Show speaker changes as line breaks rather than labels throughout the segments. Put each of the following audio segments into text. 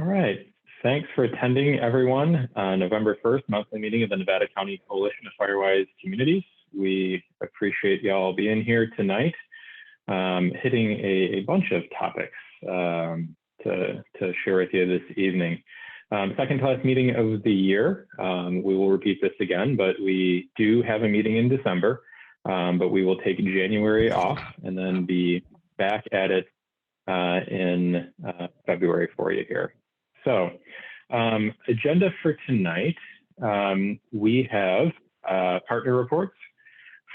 All right. Thanks for attending, everyone. November 1st, monthly meeting of the Nevada County Coalition of Firewise Communities. We appreciate y'all being here tonight, hitting a bunch of topics to share with you this evening. Second to last meeting of the year. We will repeat this again, but we do have a meeting in December, but we will take January off and then be back at it in February for you here. So agenda for tonight, we have partner reports,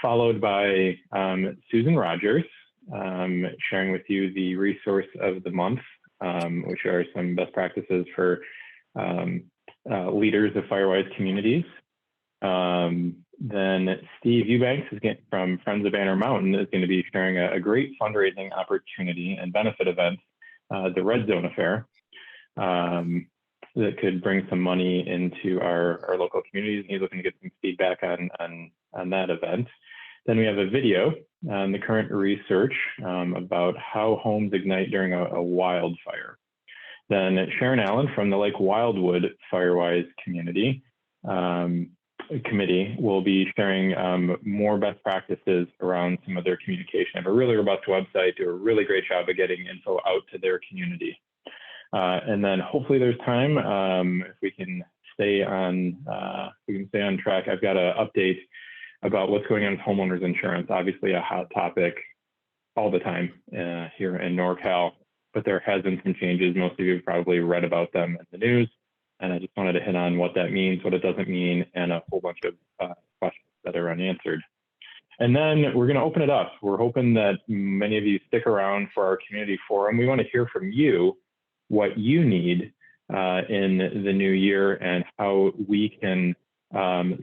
followed by Susan Rogers sharing with you the resource of the month, which are some best practices for leaders of Firewise communities. Then Steve Eubanks from Friends of Banner Mountain is going to be sharing a great fundraising opportunity and benefit event, the Red Zone Affair, that could bring some money into our local communities. He's looking to get some feedback on that event. Then we have a video on the current research about how homes ignite during a wildfire. Then Sharon Allen from the Lake Wildwood Firewise community committee will be sharing more best practices around some of their communication. Have a really robust website, do a really great job of getting info out to their community. And then hopefully there's time if we can stay on track. I've got an update about what's going on with homeowners insurance. Obviously a hot topic all the time here in NorCal, but there has been some changes. Most of you have probably read about them in the news. And I just wanted to hit on what that means, what it doesn't mean, and a whole bunch of questions that are unanswered. And then we're going to open it up. We're hoping that many of you stick around for our community forum. We want to hear from you what you need in the new year and how we can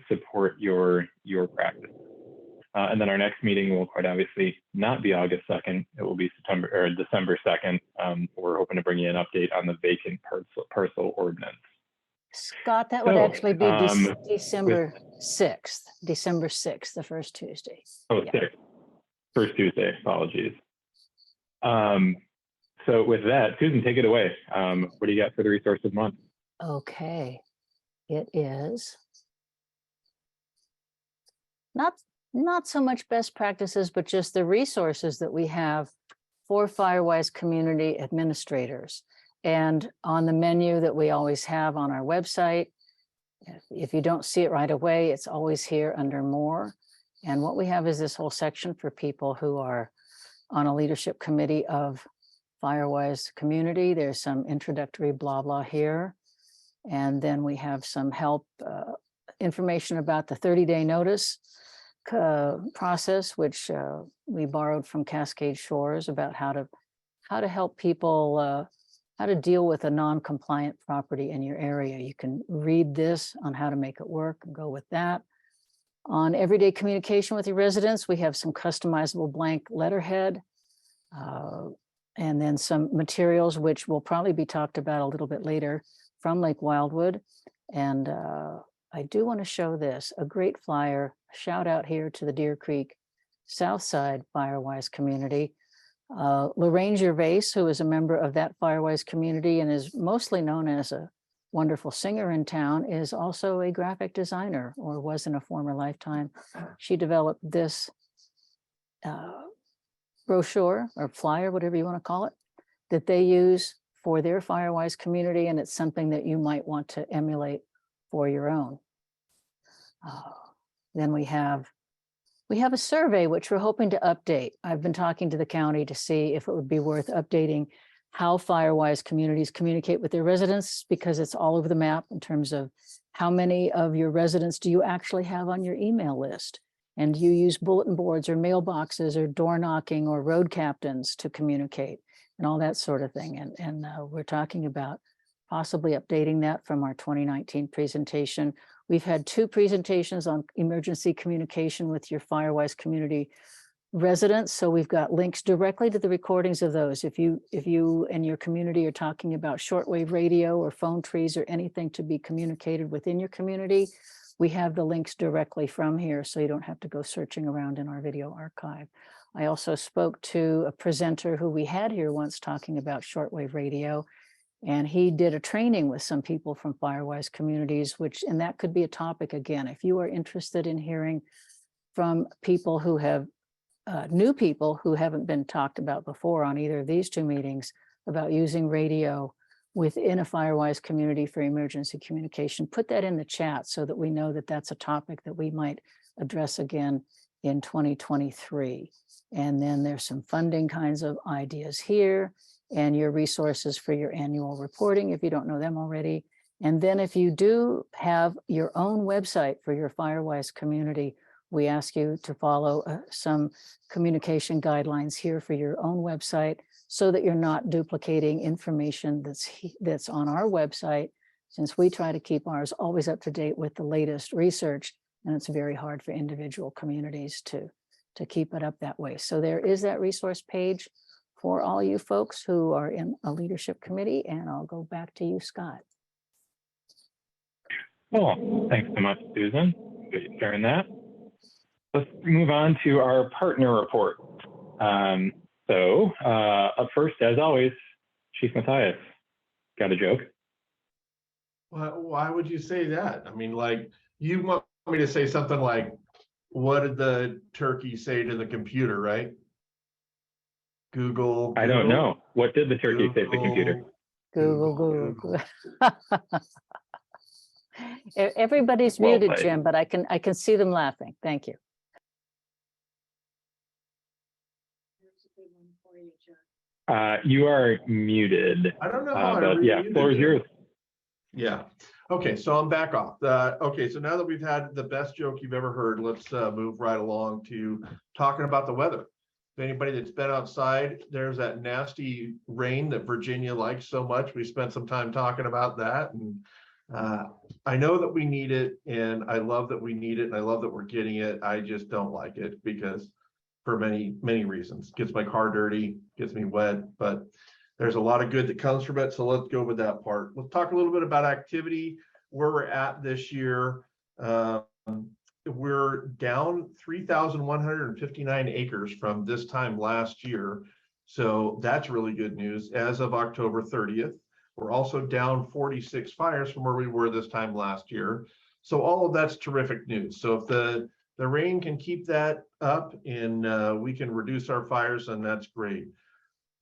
support your practice. And then our next meeting will quite obviously not be August 2nd. It will be December 2nd. We're hoping to bring you an update on the vacant parcel ordinance.
Scott, that would actually be December 6th. December 6th, the first Tuesday.
Oh, yeah. 6th. First Tuesday, apologies. So with that, Susan, take it away. What do you got for the resource of the month?
Okay. It is not so much best practices, but just the resources that we have for Firewise community administrators. And on the menu that we always have on our website, if you don't see it right away, it's always here under more. And what we have is this whole section for people who are on a leadership committee of Firewise community. There's some introductory blah, blah here. And then we have some help information about the 30-day notice process, which we borrowed from Cascade Shores about how to help people how to deal with a non-compliant property in your area. You can read this on how to make it work and go with that. On everyday communication with your residents, we have some customizable blank letterhead and then some materials which will probably be talked about a little bit later from Lake Wildwood. And I do want to show this, a great flyer, shout out here to the Deer Creek Southside Firewise community. Lorraine Gervais, who is a member of that Firewise community and is mostly known as a wonderful singer in town, is also a graphic designer, or was in a former lifetime. She developed this brochure or flyer, whatever you want to call it, that they use for their Firewise community, and it's something that you might want to emulate for your own. Then we have a survey which we're hoping to update. I've been talking to the county to see if it would be worth updating how Firewise communities communicate with their residents, because it's all over the map in terms of how many of your residents do you actually have on your email list? And do you use bulletin boards or mailboxes or door knocking or road captains to communicate and all that sort of thing? And we're talking about possibly updating that from our 2019 presentation. We've had 2 presentations on emergency communication with your Firewise community residents. So we've got links directly to the recordings of those. If you and your community are talking about shortwave radio or phone trees or anything to be communicated within your community, we have the links directly from here, so you don't have to go searching around in our video archive. I also spoke to a presenter who we had here once talking about shortwave radio, And he did a training with some people from Firewise communities, and that could be a topic again. If you are interested in hearing from people who have new people who haven't been talked about before on either of these two meetings about using radio within a Firewise community for emergency communication, put that in the chat so that we know that that's a topic that we might address again in 2023. And then there's some funding kinds of ideas here and your resources for your annual reporting if you don't know them already. And then if you do have your own website for your Firewise community, we ask you to follow some communication guidelines here for your own website so that you're not duplicating information that's on our website, since we try to keep ours always up to date with the latest research, and it's very hard for individual communities to keep it up that way. So there is that resource page for all you folks who are in a leadership committee, and I'll go back to you, Scott.
Well, thanks so much, Susan, for sharing that. Let's move on to our partner report. Up first, as always, Chief Matthias, got a joke?
Why would you say that? I mean, like, you want me to say something like, what did the turkey say to the computer, right? Google.
I don't know. What did the turkey say to the computer?
Google. Everybody's
Well
muted,
played.
Jim, but I can see them laughing. Thank you.
You are muted.
I don't know how
but yeah, floor is yours.
Yeah. Okay, so I'm back off. Okay, so now that we've had the best joke you've ever heard, let's move right along to talking about the weather. If anybody that's been outside, there's that nasty rain that Virginia likes so much. We spent some time talking about that, and I know that we need it, and I love that we need it, and I love that we're getting it. I just don't like it because for many, many reasons. Gets my car dirty, gets me wet, but there's a lot of good that comes from it. So let's go with that part. Let's talk a little bit about activity, where we're at this year. We're down 3,159 acres from this time last year. So that's really good news. As of October 30th, we're also down 46 fires from where we were this time last year. So all of that's terrific news. So if the rain can keep that up and we can reduce our fires, then that's great.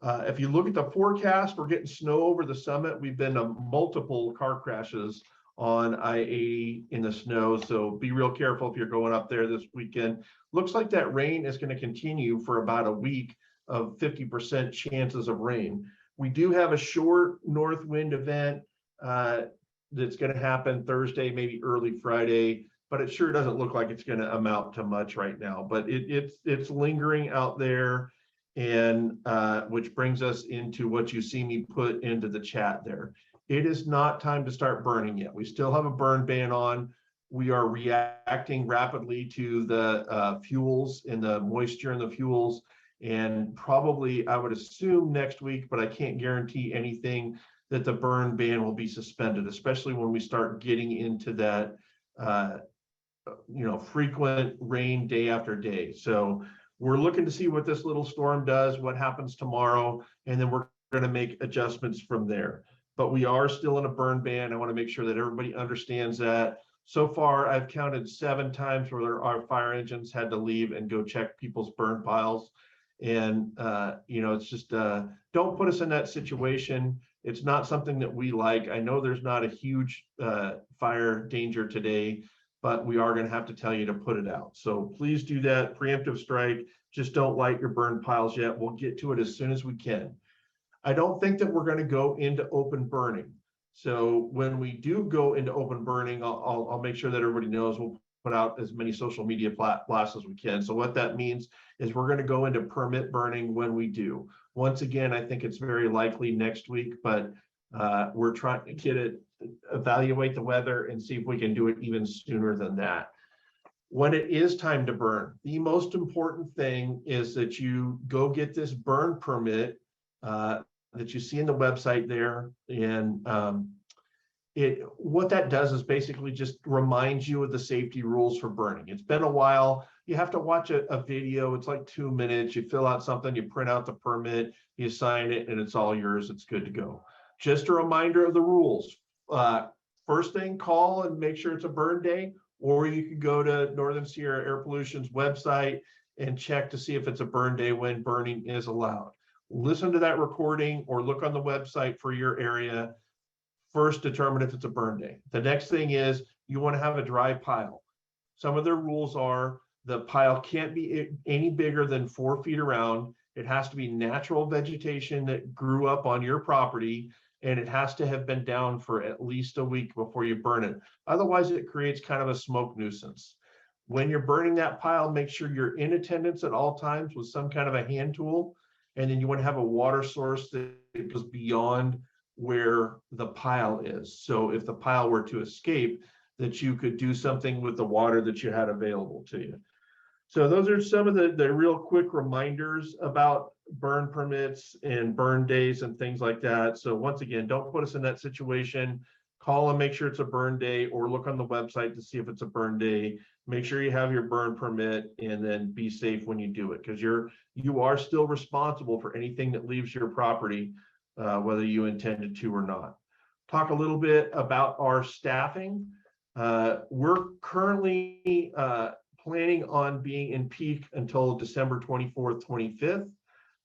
If you look at the forecast, we're getting snow over the summit. We've been to multiple car crashes on I-80 in the snow, so be real careful if you're going up there this weekend. Looks like that rain is going to continue for about a week of 50% chances of rain. We do have a short north wind event that's going to happen Thursday, maybe early Friday, but it sure doesn't look like it's going to amount to much right now. But it's lingering out there, and which brings us into what you see me put into the chat there. It is not time to start burning yet. We still have a burn ban on. We are reacting rapidly to the fuels and the moisture in the fuels, and probably I would assume next week, but I can't guarantee anything, that the burn ban will be suspended, especially when we start getting into that frequent rain day after day. So we're looking to see what this little storm does, what happens tomorrow, and then we're going to make adjustments from there. But we are still in a burn ban. I want to make sure that everybody understands that. So far, I've counted 7 times where our fire engines had to leave and go check people's burn piles. And, it's just, don't put us in that situation. It's not something that we like. I know there's not a huge fire danger today, but we are going to have to tell you to put it out. So please do that. Preemptive strike. Just don't light your burn piles yet. We'll get to it as soon as we can. I don't think that we're going to go into open burning. So when we do go into open burning, I'll make sure that everybody knows we'll put out as many social media blasts as we can. So what that means is we're going to go into permit burning when we do. Once again, I think it's very likely next week, but we're trying to get it, evaluate the weather and see if we can do it even sooner than that. When it is time to burn, the most important thing is that you go get this burn permit that you see in the website there. And what that does is basically just reminds you of the safety rules for burning. It's been a while. You have to watch a video. It's like 2 minutes. You fill out something, you print out the permit, you sign it, and it's all yours. It's good to go. Just a reminder of the rules. First thing, call and make sure it's a burn day, or you can go to Northern Sierra Air Pollution's website and check to see if it's a burn day when burning is allowed. Listen to that recording or look on the website for your area. First, determine if it's a burn day. The next thing is you want to have a dry pile. Some of their rules are the pile can't be any bigger than 4 feet around. It has to be natural vegetation that grew up on your property, and it has to have been down for at least a week before you burn it. Otherwise, it creates kind of a smoke nuisance. When you're burning that pile, make sure you're in attendance at all times with some kind of a hand tool. And then you want to have a water source that goes beyond where the pile is. So if the pile were to escape, that you could do something with the water that you had available to you. So those are some of the real quick reminders about burn permits and burn days and things like that. So once again, don't put us in that situation. Call and make sure it's a burn day, or look on the website to see if it's a burn day. Make sure you have your burn permit, and then be safe when you do it, because you are still responsible for anything that leaves your property, whether you intended to or not. Talk a little bit about our staffing. We're currently planning on being in peak until December 24th, 25th.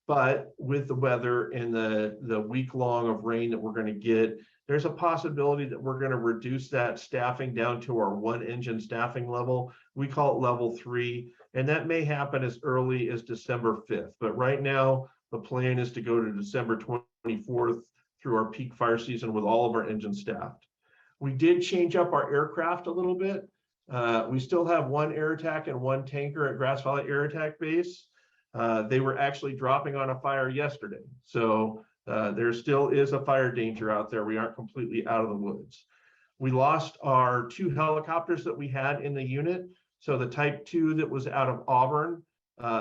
But with the weather and the week long of rain that we're going to get, there's a possibility that we're going to reduce that staffing down to our 1 engine staffing level. We call it level 3, and that may happen as early as December 5th. But right now, the plan is to go to December 24th through our peak fire season with all of our engines staffed. We did change up our aircraft a little bit. We still have 1 air attack and 1 tanker at Grass Valley Air Attack Base. They were actually dropping on a fire yesterday. So there still is a fire danger out there. We aren't completely out of the woods. We lost our 2 helicopters that we had in the unit. So the Type 2 that was out of Auburn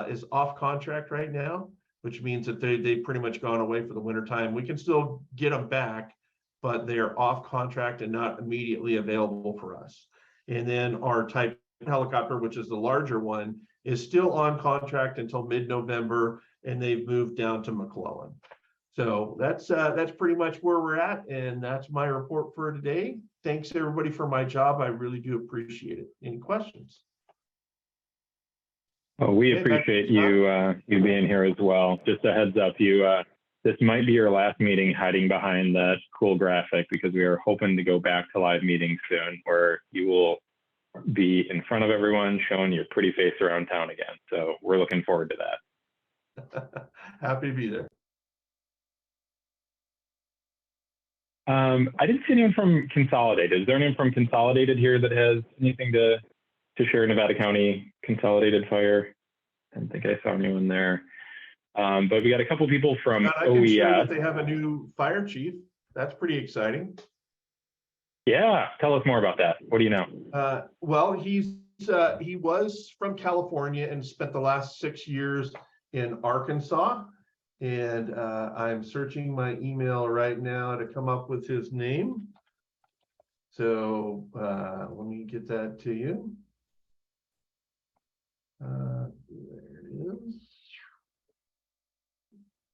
is off contract right now, which means that they've pretty much gone away for the winter time. We can still get them back, but they are off contract and not immediately available for us. And then our Type helicopter, which is the larger one, is still on contract until mid-November, and they've moved down to McClellan. So that's pretty much where we're at, and that's my report for today. Thanks everybody for my job. I really do appreciate it. Any questions?
Well, we appreciate you being here as well. Just a heads up, this might be your last meeting hiding behind that cool graphic, because we are hoping to go back to live meetings soon, where you will be in front of everyone showing your pretty face around town again. So we're looking forward to that.
Happy to be there.
I didn't see anyone from Consolidated. Is there anyone from Consolidated here that has anything to share? Nevada County Consolidated Fire? I don't think I saw anyone there. But we got a couple people from
I can share that they have a new fire chief. That's pretty exciting.
Yeah, tell us more about that. What do you know?
Well, he was from California and spent the last 6 years in Arkansas. And I'm searching my email right now to come up with his name. So let me get that to you. There it is.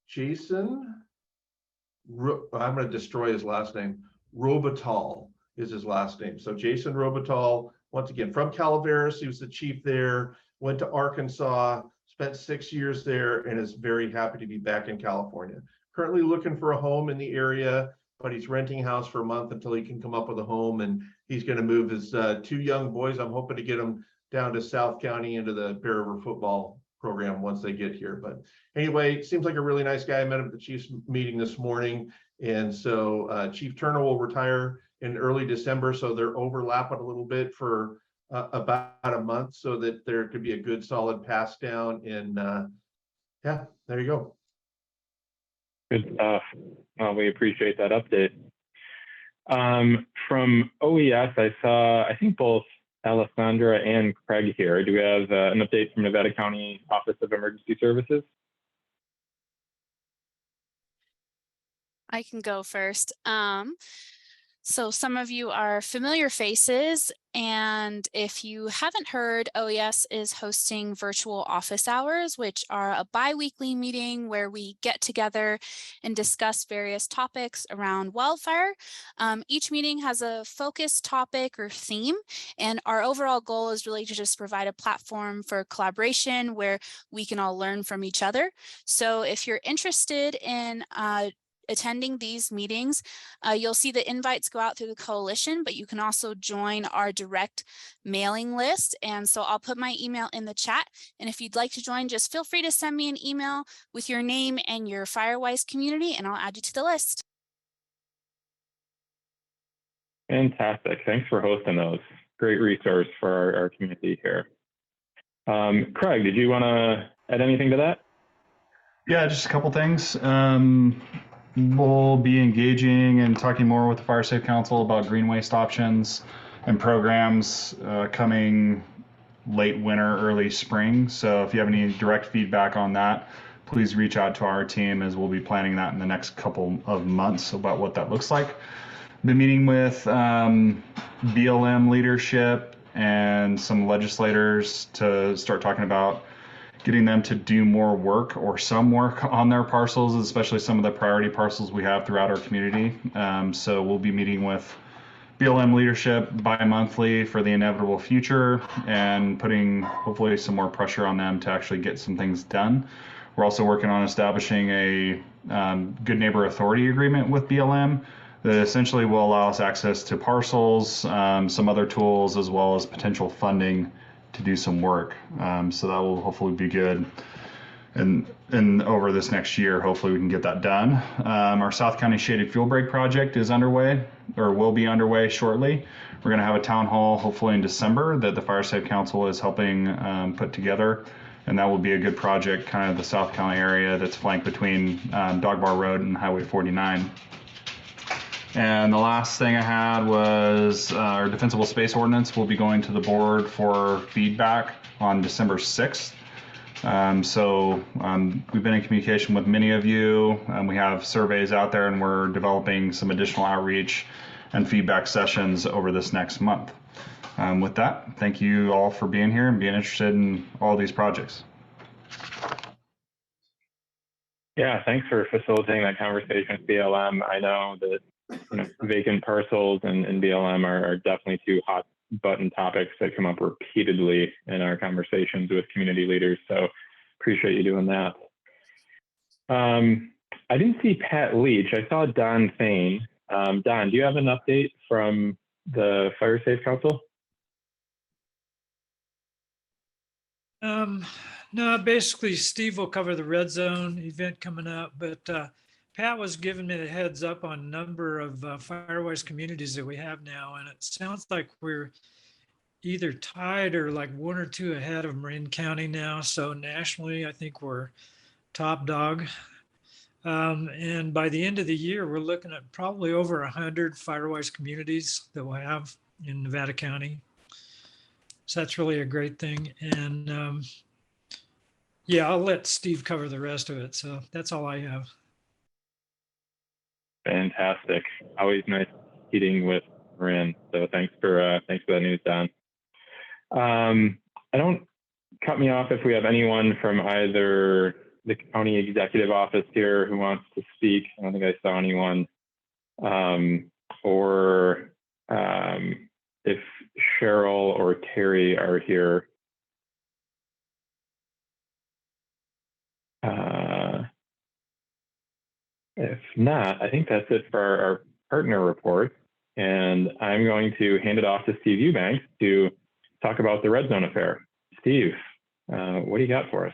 Jason, I'm going to destroy his last name. Robital is his last name. So Jason Robital, once again, from Calaveras. He was the chief there, went to Arkansas, spent 6 years there, and is very happy to be back in California. Currently looking for a home in the area, but he's renting a house for a month until he can come up with a home. And he's going to move his 2 young boys. I'm hoping to get them down to South County into the Bear River football program once they get here. But anyway, seems like a really nice guy. I met him at the Chiefs meeting this morning. And so Chief Turner will retire in early December. So they're overlapping a little bit for about a month, so that there could be a good solid pass down. And yeah, there you go.
Good stuff. Well, we appreciate that update. From OES, I think both Alessandra and Craig here. Do we have an update from Nevada County Office of Emergency Services?
I can go first. So some of you are familiar faces, and if you haven't heard, OES is hosting virtual office hours, which are a bi-weekly meeting where we get together and discuss various topics around wildfire. Each meeting has a focused topic or theme, and our overall goal is really to just provide a platform for collaboration where we can all learn from each other. So if you're interested in attending these meetings, you'll see the invites go out through the coalition, but you can also join our direct mailing list. And so I'll put my email in the chat. And if you'd like to join, just feel free to send me an email with your name and your Firewise community, and I'll add you to the list.
Fantastic. Thanks for hosting those. Great resource for our community here. Craig, did you want to add anything to that?
Yeah, just a couple things. We'll be engaging and talking more with the Fire Safe Council about green waste options and programs coming late winter, early spring. So if you have any direct feedback on that, please reach out to our team, as we'll be planning that in the next couple of months about what that looks like. Been meeting with BLM leadership and some legislators to start talking about getting them to do more work or some work on their parcels, especially some of the priority parcels we have throughout our community. So we'll be meeting with BLM leadership bi-monthly for the inevitable future and putting hopefully some more pressure on them to actually get some things done. We're also working on establishing a Good Neighbor Authority agreement with BLM that essentially will allow us access to parcels, some other tools, as well as potential funding to do some work. So that will hopefully be good. And over this next year, hopefully we can get that done. Our South County Shaded Fuel Break project is underway, or will be underway shortly. We're going to have a town hall hopefully in December that the Fire Safe Council is helping put together. And that will be a good project, kind of the South County area that's flanked between Dog Bar Road and Highway 49. And the last thing I had was our Defensible Space Ordinance will be going to the board for feedback on December 6th. We've been in communication with many of you, and we have surveys out there, and we're developing some additional outreach and feedback sessions over this next month. With that, thank you all for being here and being interested in all these projects.
Yeah, thanks for facilitating that conversation with BLM. I know that vacant parcels and BLM are definitely two hot button topics that come up repeatedly in our conversations with community leaders. So appreciate you doing that. I didn't see Pat Leach. I saw Don Thane. Don, do you have an update from the Fire Safe Council?
No, basically Steve will cover the red zone event coming up, but Pat was giving me the heads up on a number of Firewise communities that we have now, and it sounds like we're either tied or like one or two ahead of Marin County now. So nationally, I think we're top dog. And by the end of the year, we're looking at probably over 100 Firewise communities that we'll have in Nevada County. So that's really a great thing. And yeah, I'll let Steve cover the rest of it. So that's all I have.
Fantastic. Always nice meeting with Marin. So thanks for that news, Don. I don't cut me off if we have anyone from either the county executive office here who wants to speak. I don't think I saw anyone. Or if Cheryl or Terry are here. If not, I think that's it for our partner report. And I'm going to hand it off to Steve Eubanks to talk about the red zone affair. Steve, what do you got for us?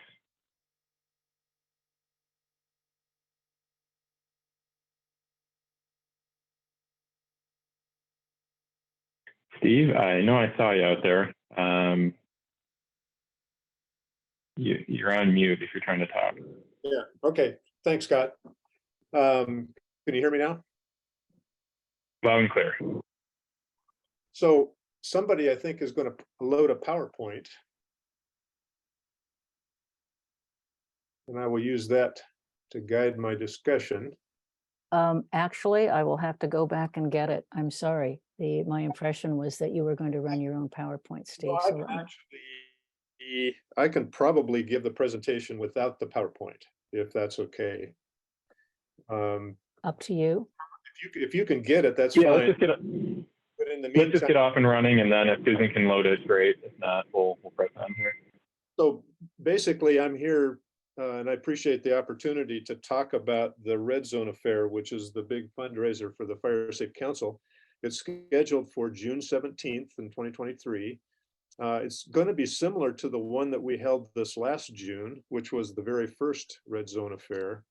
Steve, I know I saw you out there. You're on mute if you're trying to talk.
Yeah, okay. Thanks, Scott. Can you hear me now?
Loud and clear.
So somebody, I think, is going to load a PowerPoint. And I will use that to guide my discussion.
Actually, I will have to go back and get it. I'm sorry. My impression was that you were going to run your own PowerPoint, Steve.
Well, I can probably give the presentation without the PowerPoint, if that's okay.
Up to you.
If you can get it, that's
Yeah,
fine.
But let's just get off and running, and then if Susan can load it, great. If not, we'll press on here.
So basically, I'm here, and I appreciate the opportunity to talk about the Red Zone Affair, which is the big fundraiser for the Fire Safe Council. It's scheduled for June 17th in 2023. It's going to be similar to the one that we held this last June, which was the very first Red Zone Affair.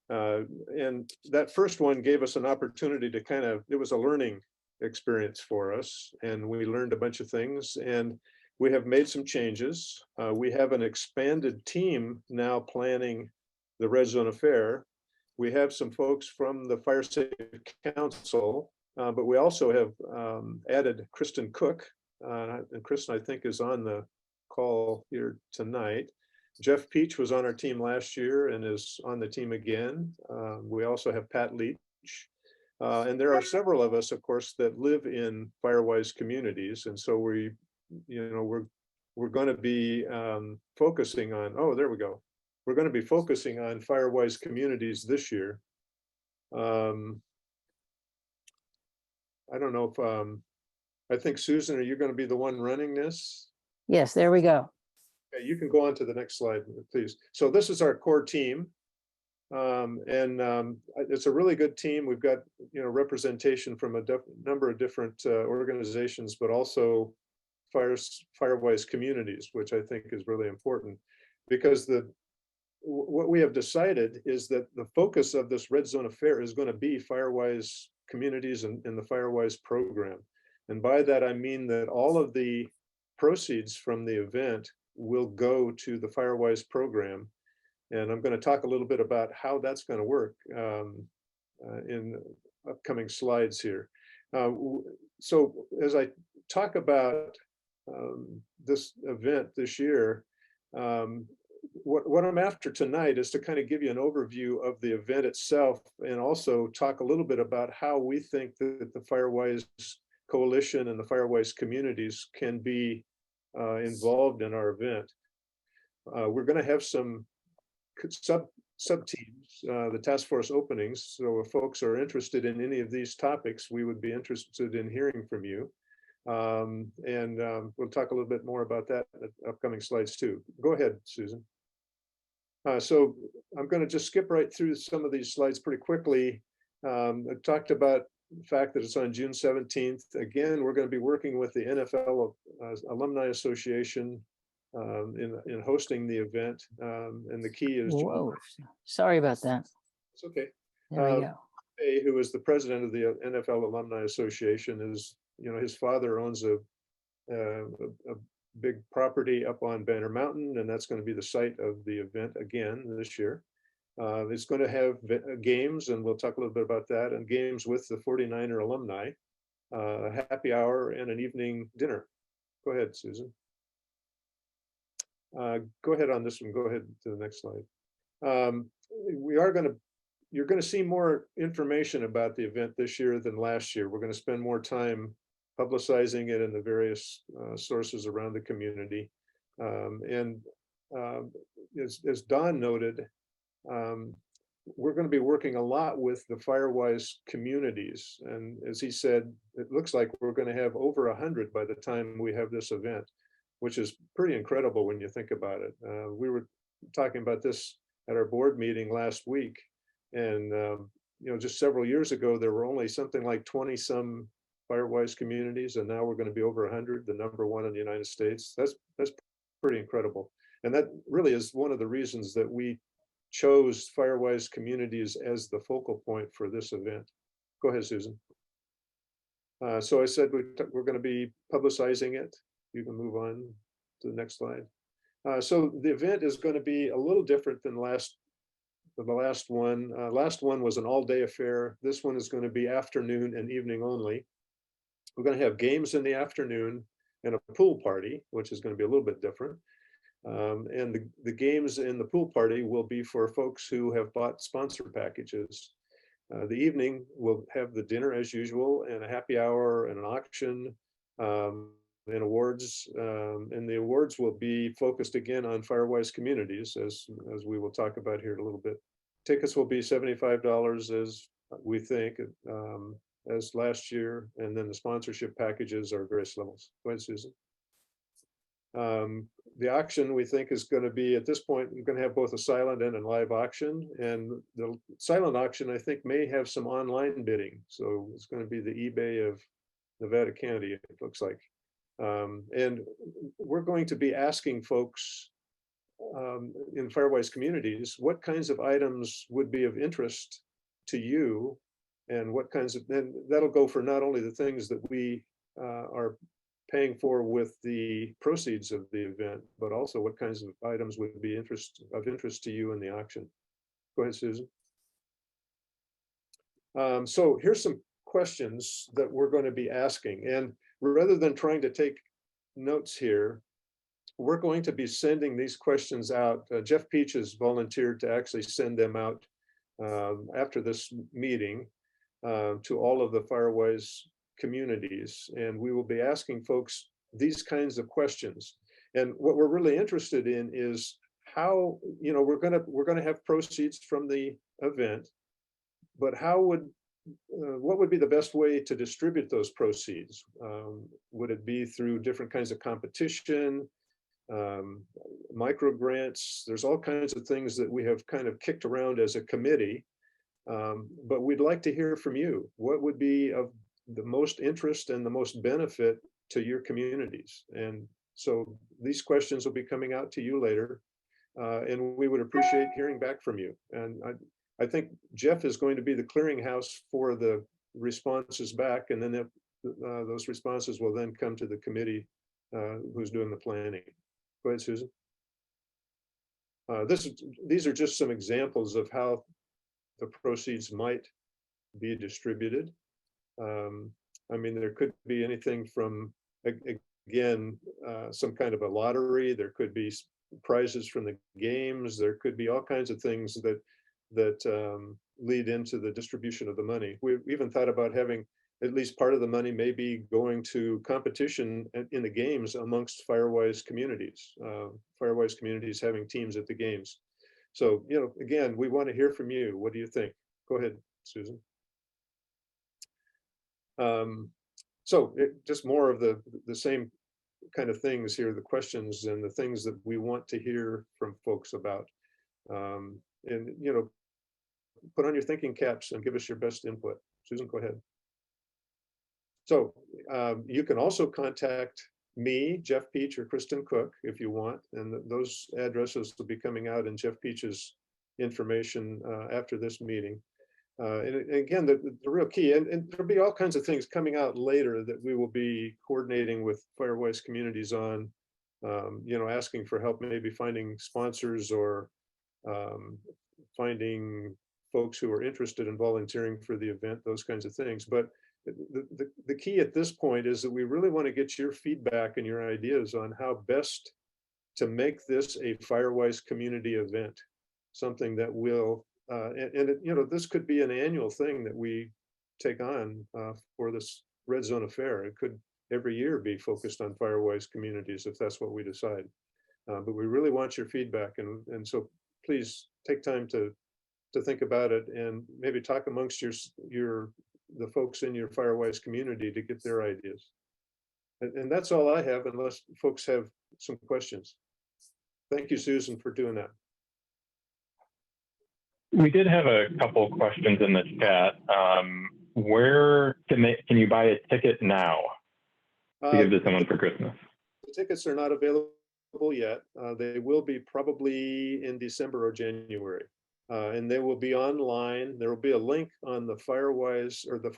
And that first one gave us an opportunity to it was a learning experience for us, and we learned a bunch of things, and we have made some changes. We have an expanded team now planning the Red Zone Affair. We have some folks from the Fire Safe Council, but we also have added Kristen Cook, and Kristen, I think, is on the call here tonight. Jeff Peach was on our team last year and is on the team again. We also have Pat Leach. And there are several of us, of course, that live in Firewise communities. And so we're going to be focusing on, there we go. We're going to be focusing on Firewise communities this year. I don't know if, I think, Susan, are you going to be the one running this?
Yes, there we go.
Okay, you can go on to the next slide, please. So this is our core team. It's a really good team. We've got representation from a number of different organizations, but also Firewise communities, which I think is really important, because what we have decided is that the focus of this Red Zone Affair is going to be Firewise communities and the Firewise program. And by that, I mean that all of the proceeds from the event will go to the Firewise program. And I'm going to talk a little bit about how that's going to work in upcoming slides here. So as I talk about this event this year, what I'm after tonight is to kind of give you an overview of the event itself, and also talk a little bit about how we think that the Firewise Coalition and the Firewise communities can be involved in our event. We're going to have some sub teams, the task force openings. So if folks are interested in any of these topics, we would be interested in hearing from you. We'll talk a little bit more about that in the upcoming slides too. Go ahead, Susan. So I'm going to just skip right through some of these slides pretty quickly. I talked about the fact that it's on June 17th. Again, we're going to be working with the NFL Alumni Association in hosting the event, and the key is
Whoa, sorry about that.
It's okay.
There we go.
Who is the president of the NFL Alumni Association, is his father owns a big property up on Banner Mountain, and that's going to be the site of the event again this year. It's going to have games, and we'll talk a little bit about that, and games with the 49er alumni, a happy hour, and an evening dinner. Go ahead, Susan. Go ahead on this one. Go ahead to the next slide. You're going to see more information about the event this year than last year. We're going to spend more time publicizing it in the various sources around the community. As Don noted, we're going to be working a lot with the Firewise communities. And as he said, it looks like we're going to have over 100 by the time we have this event, which is pretty incredible when you think about it. We were talking about this at our board meeting last week. And, just several years ago, there were only something like 20 some Firewise communities, and now we're going to be over 100, the number one in the United States. That's pretty incredible. And that really is one of the reasons that we chose Firewise communities as the focal point for this event. Go ahead, Susan. So I said we're going to be publicizing it. You can move on to the next slide. So the event is going to be a little different than the last one. Last one was an all-day affair. This one is going to be afternoon and evening only. We're going to have games in the afternoon and a pool party, which is going to be a little bit different. And the games in the pool party will be for folks who have bought sponsor packages. The evening, we'll have the dinner as usual, and a happy hour and an auction, and awards. And the awards will be focused again on Firewise communities, as we will talk about here in a little bit. Tickets will be $75 as we think, as last year, and then the sponsorship packages are various levels. Go ahead, Susan. The auction, we think, is going to be, at this point, we're going to have both a silent and a live auction. And the silent auction, I think, may have some online bidding. So it's going to be the eBay of Nevada County, it looks like. And we're going to be asking folks in Firewise communities, what kinds of items would be of interest to you, and what kinds of, and that'll go for not only the things that we are paying for with the proceeds of the event, but also what kinds of items would be of interest to you in the auction. Go ahead, Susan. So here's some questions that we're going to be asking, and rather than trying to take notes here, we're going to be sending these questions out. Jeff Peach has volunteered to actually send them out after this meeting to all of the Firewise communities, and we will be asking folks these kinds of questions. And what we're really interested in is how, you know, we're going to have proceeds from the event, but how would what would be the best way to distribute those proceeds? Would it be through different kinds of competition, micro grants? There's all kinds of things that we have kind of kicked around as a committee, but we'd like to hear from you. What would be of the most interest and the most benefit to your communities? And so these questions will be coming out to you later, and we would appreciate hearing back from you. And I think Jeff is going to be the clearinghouse for the responses back, and then those responses will then come to the committee who's doing the planning. Go ahead, Susan. These are just some examples of how the proceeds might be distributed. I mean, there could be anything from, again, some kind of a lottery. There could be prizes from the games. There could be all kinds of things that lead into the distribution of the money. We've even thought about having at least part of the money maybe going to competition in the games amongst Firewise communities. Firewise communities having teams at the games. So, you know, again, we want to hear from you. What do you think? Go ahead, Susan. So just more of the same kind of things here, the questions and the things that we want to hear from folks about. And, you know, put on your thinking caps and give us your best input. Susan, go ahead. So you can also contact me, Jeff Peach, or Kristen Cook if you want, and those addresses will be coming out in Jeff Peach's information after this meeting. And again, the real key, and there'll be all kinds of things coming out later that we will be coordinating with Firewise communities on, you know, asking for help, maybe finding sponsors or finding folks who are interested in volunteering for the event, those kinds of things. But the key at this point is that we really want to get your feedback and your ideas on how best to make this a Firewise community event, something that will, you know, this could be an annual thing that we take on for this Red Zone affair. It could every year be focused on Firewise communities if that's what we decide. But we really want your feedback, and so please take time to think about it and maybe talk amongst the folks in your Firewise community to get their ideas. And that's all I have, unless folks have some questions. Thank you, Susan, for doing that.
We did have a couple questions in the chat. Where can you buy a ticket now to give to someone for Christmas?
The tickets are not available yet. They will be probably in December or January. And they will be online. There will be a link on the Firewise or the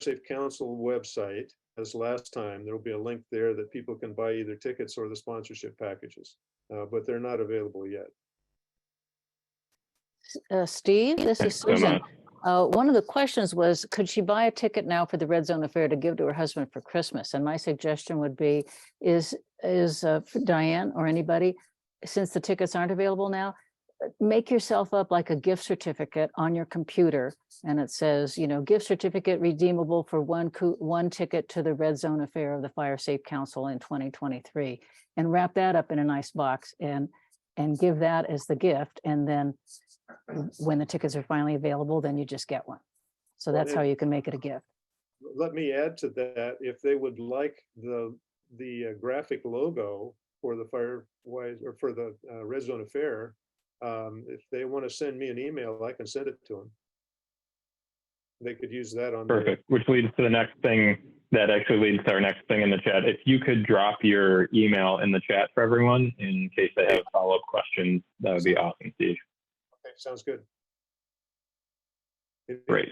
FireSafe Council website as last time. There will be a link there that people can buy either tickets or the sponsorship packages, but they're not available yet.
Steve, this is Susan. One of the questions was, could she buy a ticket now for the Red Zone Affair to give to her husband for Christmas? And my suggestion would be, is Diane or anybody, since the tickets aren't available now, make yourself up like a gift certificate on your computer, and it says, gift certificate redeemable for one ticket to the Red Zone Affair of the Fire Safe Council in 2023, and wrap that up in a nice box and give that as the gift. And then when the tickets are finally available, then you just get one. So that's how you can make it a gift.
Let me add to that, if they would like the graphic logo for the Firewise or for the Red Zone Affair, if they want to send me an email, I can send it to them. They could use that on.
Perfect. Which leads to the next thing. That actually leads to our next thing in the chat. If you could drop your email in the chat for everyone in case they have follow-up questions, that would be awesome, Steve.
Okay, sounds good.
Great.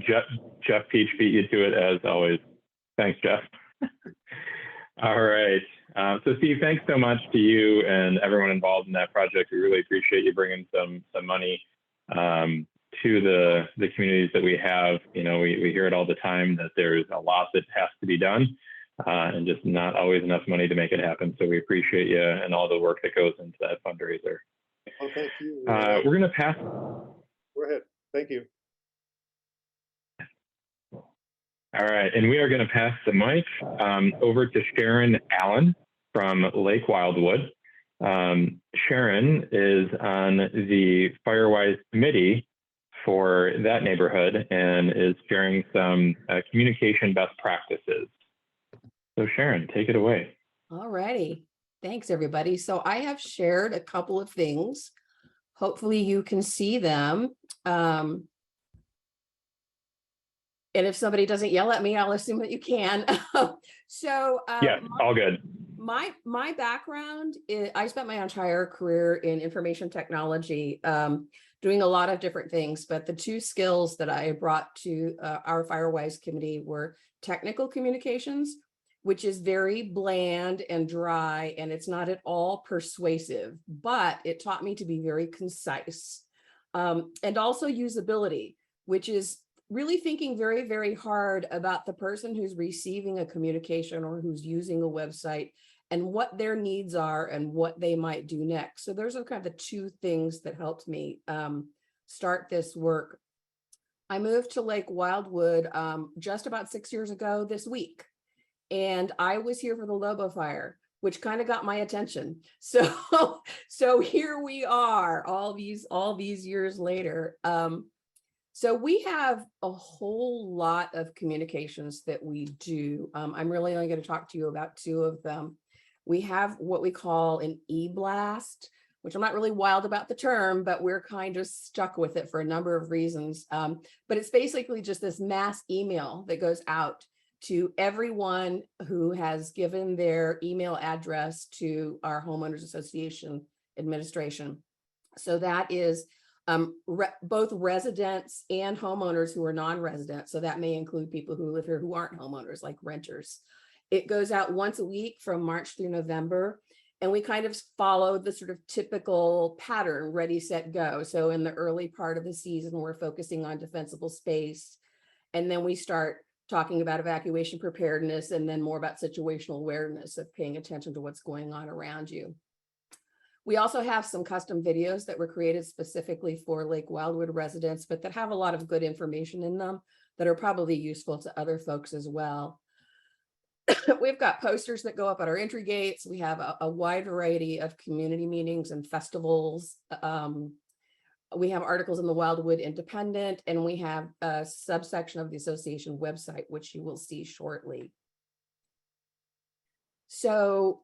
Jeff Peach beat you to it as always. Thanks, Jeff. All right. So Steve, thanks so much to you and everyone involved in that project. We really appreciate you bringing some money to the communities that we have. We hear it all the time that there's a lot that has to be done and just not always enough money to make it happen. So we appreciate you and all the work that goes into that fundraiser.
Oh, thank you.
We're going to pass.
Go ahead. Thank you.
All right, and we are going to pass the mic over to Sharon Allen from Lake Wildwood. Sharon is on the Firewise committee for that neighborhood and is sharing some communication best practices. So Sharon, take it away.
All righty. Thanks, everybody. So I have shared a couple of things. Hopefully you can see them. And if somebody doesn't yell at me, I'll assume that you can.
Yeah, all good.
My background is, I spent my entire career in information technology, doing a lot of different things, but the two skills that I brought to our Firewise committee were technical communications, which is very bland and dry, and it's not at all persuasive, but it taught me to be very concise, and also usability, which is really thinking very, very hard about the person who's receiving a communication or who's using a website and what their needs are and what they might do next. So those are kind of the two things that helped me start this work. I moved to Lake Wildwood just about 6 years ago this week, and I was here for the Lobo fire, which kind of got my attention. So here we are all these years later. So we have a whole lot of communications that we do. I'm really only going to talk to you about two of them. We have what we call an e-blast, which I'm not really wild about the term, but we're kind of stuck with it for a number of reasons. But it's basically just this mass email that goes out to everyone who has given their email address to our homeowners association administration. So that is both residents and homeowners who are non-resident. So that may include people who live here who aren't homeowners, like renters. It goes out once a week from March through November. And we kind of follow the sort of typical pattern, ready, set, go. So in the early part of the season, we're focusing on defensible space. And then we start talking about evacuation preparedness, and then more about situational awareness of paying attention to what's going on around you. We also have some custom videos that were created specifically for Lake Wildwood residents, but that have a lot of good information in them that are probably useful to other folks as well. We've got posters that go up at our entry gates. We have a wide variety of community meetings and festivals. We have articles in the Wildwood Independent, and we have a subsection of the association website, which you will see shortly. So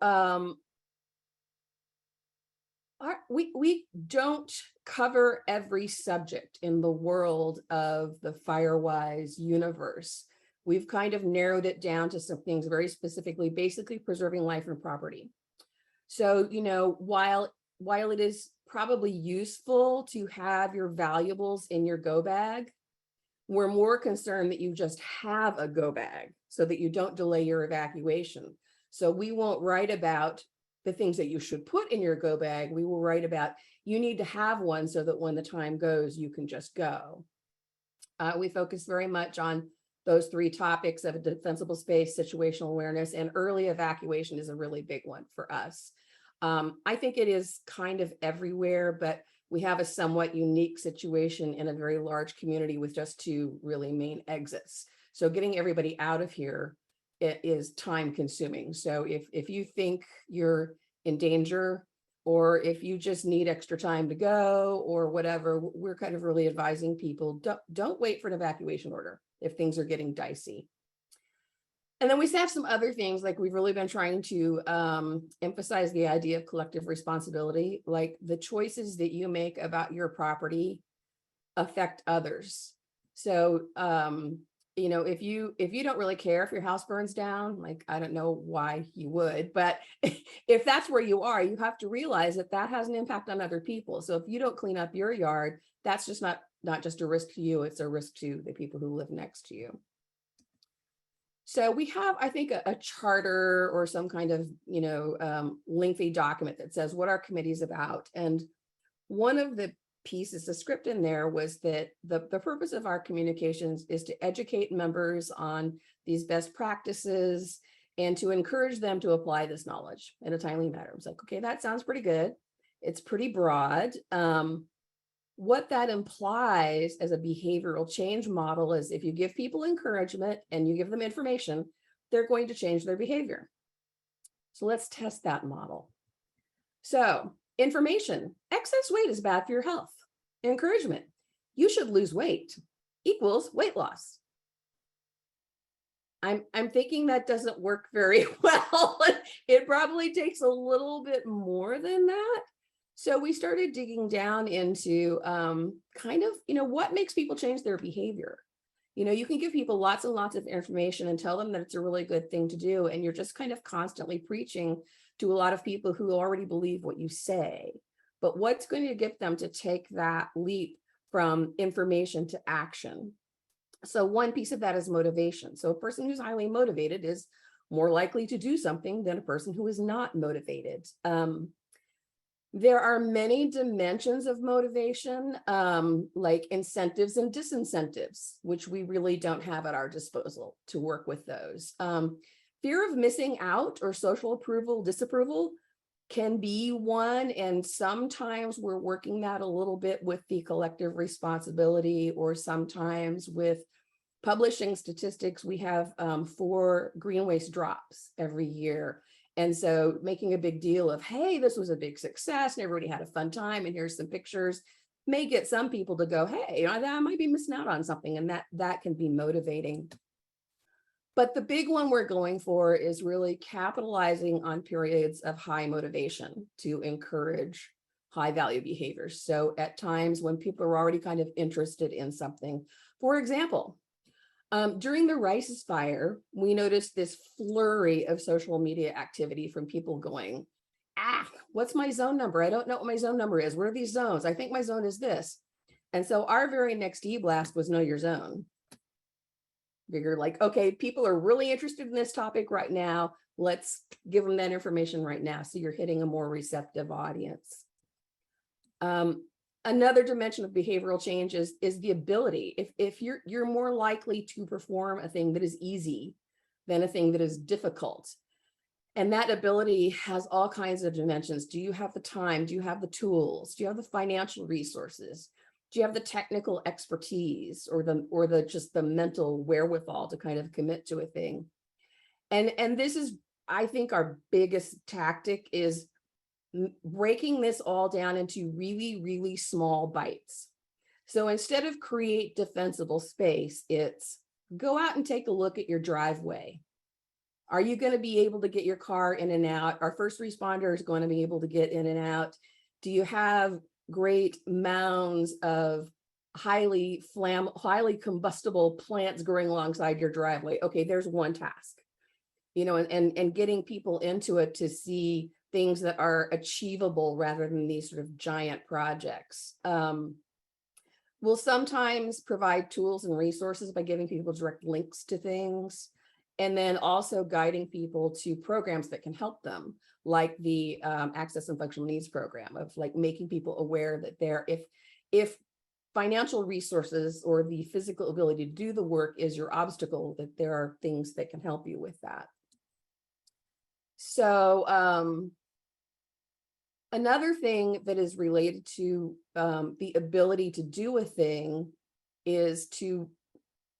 we don't cover every subject in the world of the Firewise universe. We've kind of narrowed it down to some things very specifically, basically preserving life and property. So, while it is probably useful to have your valuables in your go bag, we're more concerned that you just have a go bag so that you don't delay your evacuation. So we won't write about the things that you should put in your go bag. We will write about, you need to have one so that when the time goes, you can just go. We focus very much on those three topics of a defensible space, situational awareness, and early evacuation is a really big one for us. I think it is kind of everywhere, but we have a somewhat unique situation in a very large community with just 2 really main exits. So getting everybody out of here, it is time consuming. So if you think you're in danger, or if you just need extra time to go or whatever, we're kind of really advising people, don't wait for an evacuation order if things are getting dicey. And then we have some other things, like we've really been trying to emphasize the idea of collective responsibility, like the choices that you make about your property affect others. So, you know, if you don't really care if your house burns down, like, I don't know why you would, but if that's where you are, you have to realize that that has an impact on other people. So if you don't clean up your yard, that's just not just a risk to you, it's a risk to the people who live next to you. So we have, I think, a charter or some kind of, you know, lengthy document that says what our committee is about. And one of the pieces, the script in there was that the purpose of our communications is to educate members on these best practices and to encourage them to apply this knowledge in a timely manner. I was like, okay, that sounds pretty good. It's pretty broad. What that implies as a behavioral change model is if you give people encouragement and you give them information, they're going to change their behavior. So let's test that model. So information, excess weight is bad for your health. Encouragement, you should lose weight equals weight loss. I'm thinking that doesn't work very well. It probably takes a little bit more than that. So we started digging down into kind of, you know, what makes people change their behavior. You know, you can give people lots and lots of information and tell them that it's a really good thing to do. And you're just kind of constantly preaching to a lot of people who already believe what you say. But what's going to get them to take that leap from information to action? So one piece of that is motivation. So a person who's highly motivated is more likely to do something than a person who is not motivated. There are many dimensions of motivation, like incentives and disincentives, which we really don't have at our disposal to work with those. Fear of missing out or social approval, disapproval can be one. And sometimes we're working that a little bit with the collective responsibility, or sometimes with publishing statistics. We have 4 green waste drops every year. And so making a big deal of, hey, this was a big success and everybody had a fun time and here's some pictures, may get some people to go, hey, I might be missing out on something, and that can be motivating. But the big one we're going for is really capitalizing on periods of high motivation to encourage high value behaviors. So at times when people are already kind of interested in something, for example, during the Rice's fire, we noticed this flurry of social media activity from people going, what's my zone number? I don't know what my zone number is. What are these zones? I think my zone is this. And so our very next e-blast was know your zone. Figured like, okay, people are really interested in this topic right now. Let's give them that information right now. So you're hitting a more receptive audience. Another dimension of behavioral change is the ability. If you're more likely to perform a thing that is easy than a thing that is difficult. And that ability has all kinds of dimensions. Do you have the time? Do you have the tools? Do you have the financial resources? Do you have the technical expertise or the just the mental wherewithal to kind of commit to a thing? And this is, I think, our biggest tactic is breaking this all down into really, really small bites. So instead of create defensible space, it's go out and take a look at your driveway. Are you going to be able to get your car in and out? Our first responder is going to be able to get in and out. Do you have great mounds of highly combustible plants growing alongside your driveway? Okay, there's one task, you know, and getting people into it to see things that are achievable rather than these sort of giant projects. We'll sometimes provide tools and resources by giving people direct links to things, and then also guiding people to programs that can help them, like the Access and Functional Needs program, of like making people aware that if financial resources or the physical ability to do the work is your obstacle, that there are things that can help you with that. So Another thing that is related to the ability to do a thing is to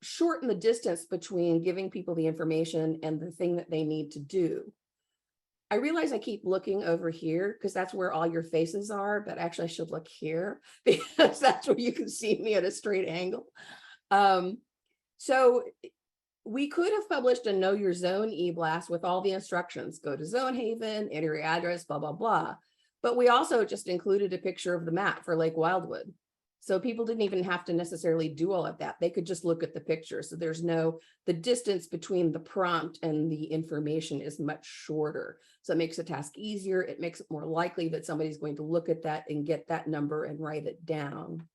shorten the distance between giving people the information and the thing that they need to do. I realize I keep looking over here because that's where all your faces are, but actually I should look here because that's where you can see me at a straight angle. So we could have published a Know Your Zone e-blast with all the instructions. Go to Zone Haven, enter your address, blah, blah, blah. But we also just included a picture of the map for Lake Wildwood. So people didn't even have to necessarily do all of that. They could just look at the picture. So there's the distance between the prompt and the information is much shorter. So it makes the task easier. It makes it more likely that somebody's going to look at that and get that number and write it down.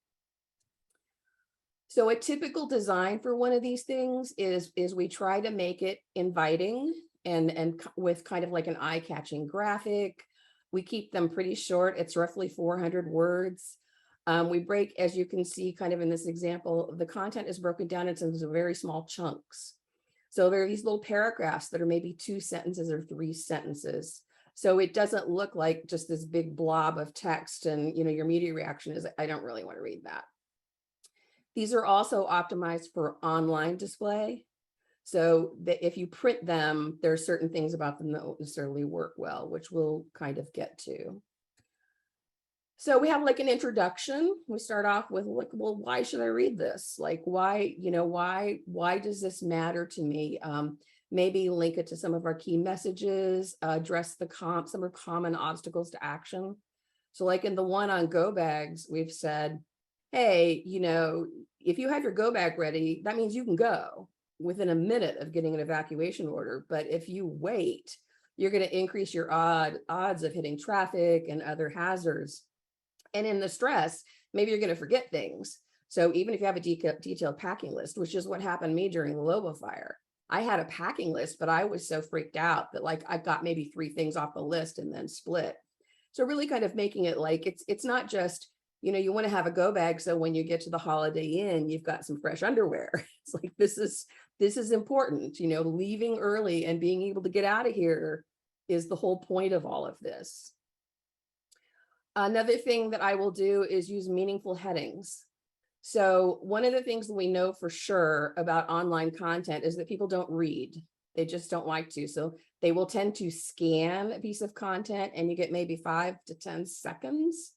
So a typical design for one of these things is we try to make it inviting and with kind of like an eye-catching graphic. We keep them pretty short. It's roughly 400 words. We break, as you can see kind of in this example, the content is broken down into very small chunks. So there are these little paragraphs that are maybe 2 sentences or 3 sentences. So it doesn't look like just this big blob of text and your immediate reaction is, I don't really want to read that. These are also optimized for online display. So that if you print them, there are certain things about them that won't necessarily work well, which we'll kind of get to. So we have like an introduction. We start off with like, well, why should I read this? Like, why does this matter to me? Maybe link it to some of our key messages, address some of common obstacles to action. So like in the one on go bags, we've said, hey, if you have your go bag ready, that means you can go within a minute of getting an evacuation order. But if you wait, you're going to increase your odds of hitting traffic and other hazards. And in the stress, maybe you're going to forget things. So even if you have a detailed packing list, which is what happened to me during the Lobo fire, I had a packing list, but I was so freaked out that like I got maybe 3 things off the list and then split. So really kind of making it like it's not just, you want to have a go bag. So when you get to the Holiday Inn, you've got some fresh underwear. It's like, this is important, leaving early and being able to get out of here is the whole point of all of this. Another thing that I will do is use meaningful headings. So one of the things that we know for sure about online content is that people don't read. They just don't like to. So they will tend to scan a piece of content and you get maybe 5 to 10 seconds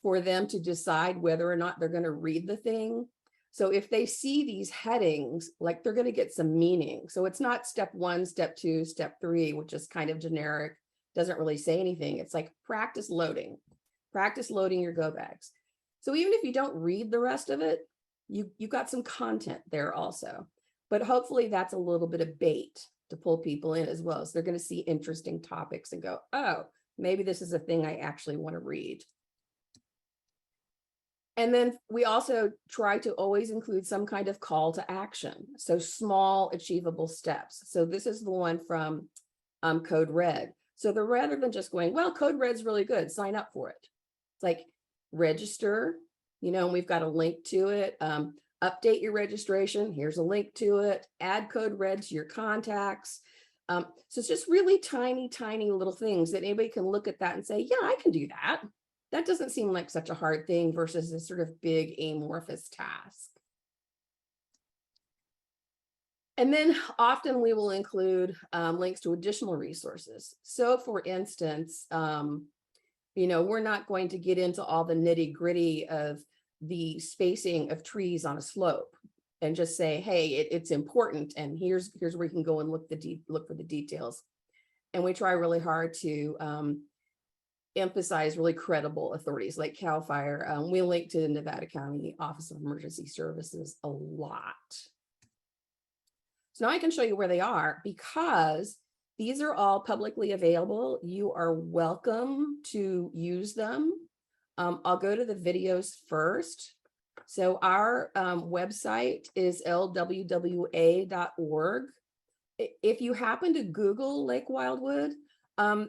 for them to decide whether or not they're going to read the thing. So if they see these headings, like they're going to get some meaning. So it's not step 1, step 2, step 3, which is kind of generic, doesn't really say anything. It's like practice loading your go bags. So even if you don't read the rest of it, you got some content there also. But hopefully that's a little bit of bait to pull people in as well. So they're going to see interesting topics and go, oh, maybe this is a thing I actually want to read. And then we also try to always include some kind of call to action. So small, achievable steps. So this is the one from Code Red. So rather than just going, well, Code Red's really good, sign up for it. It's like register, and we've got a link to it. Update your registration. Here's a link to it. Add Code Red to your contacts. So it's just really tiny, tiny little things that anybody can look at that and say, yeah, I can do that. That doesn't seem like such a hard thing versus this sort of big amorphous task. And then often we will include links to additional resources. So for instance, we're not going to get into all the nitty gritty of the spacing of trees on a slope and just say, hey, it's important. And here's where you can go and look for the details. And we try really hard to emphasize really credible authorities like CAL FIRE. We link to the Nevada County Office of Emergency Services a lot. So now I can show you where they are because these are all publicly available. You are welcome to use them. I'll go to the videos first. So our website is lwwa.org. If you happen to Google Lake Wildwood,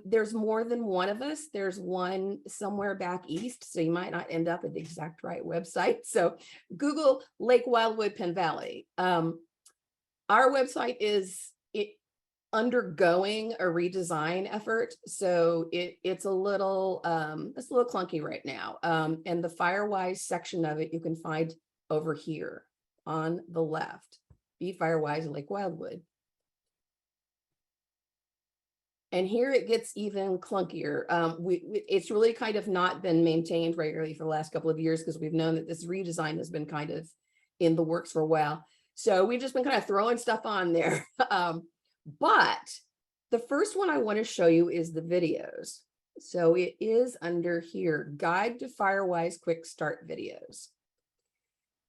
there's more than one of us. There's one somewhere back east, so you might not end up at the exact right website. So Google Lake Wildwood, Penn Valley. Our website is undergoing a redesign effort, so it's a little clunky right now. And the Firewise section of it you can find over here on the left. Be Firewise Lake Wildwood. And here it gets even clunkier. It's really kind of not been maintained regularly for the last couple of years because we've known that this redesign has been kind of in the works for a while. So we've just been kind of throwing stuff on there. But the first one I want to show you is the videos. So it is under here, Guide to Firewise Quick Start Videos.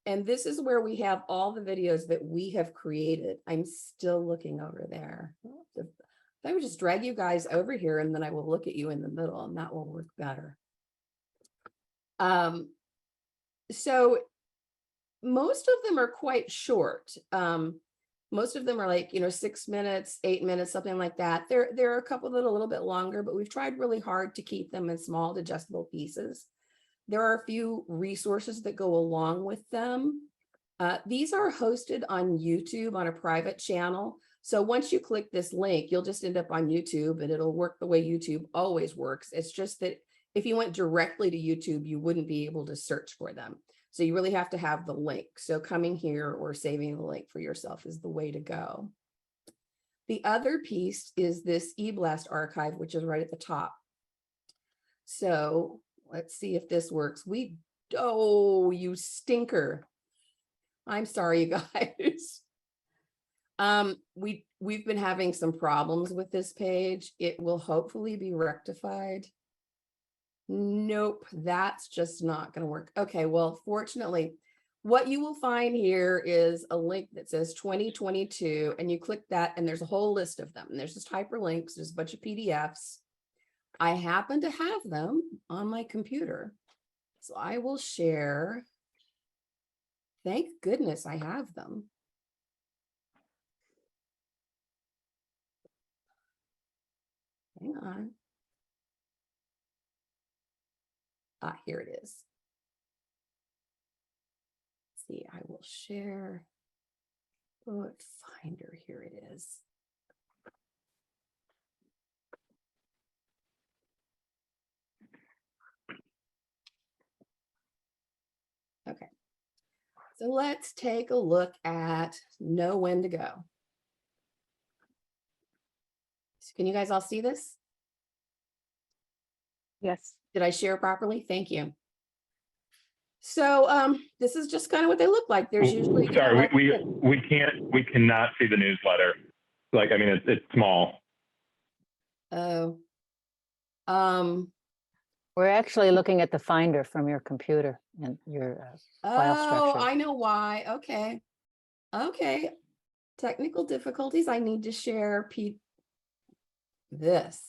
And this is where we have all the videos that we have created. I'm still looking over there. I would just drag you guys over here and then I will look at you in the middle and that will work better. So most of them are quite short. Most of them are like, 6 minutes, 8 minutes, something like that. There are a couple that are a little bit longer, but we've tried really hard to keep them in small digestible pieces. There are a few resources that go along with them. These are hosted on YouTube on a private channel. So once you click this link, you'll just end up on YouTube and it'll work the way YouTube always works. It's just that if you went directly to YouTube, you wouldn't be able to search for them. So you really have to have the link. So coming here or saving the link for yourself is the way to go. The other piece is this eBlast archive, which is right at the top. So let's see if this works. Oh, you stinker. I'm sorry, you guys. We've been having some problems with this page. It will hopefully be rectified. Nope, that's just not going to work. Okay, well, fortunately, what you will find here is a link that says 2022, and you click that, and there's a whole list of them. And there's just hyperlinks, there's a bunch of PDFs. I happen to have them on my computer, so I will share. Thank goodness I have them. Hang on. Here it is. Let's see, I will share. Bullet Finder, here it is. Okay, so let's take a look at Know When to Go. So can you guys all see this?
Yes.
Did I share properly? Thank you. So this is just kind of what they look like. There's usually
sorry, we cannot see the newsletter. Like, I mean, it's small.
Oh.
We're actually looking at the Finder from your computer and your file structure.
Oh, I know why. Okay. Okay. Technical difficulties. I need to share this.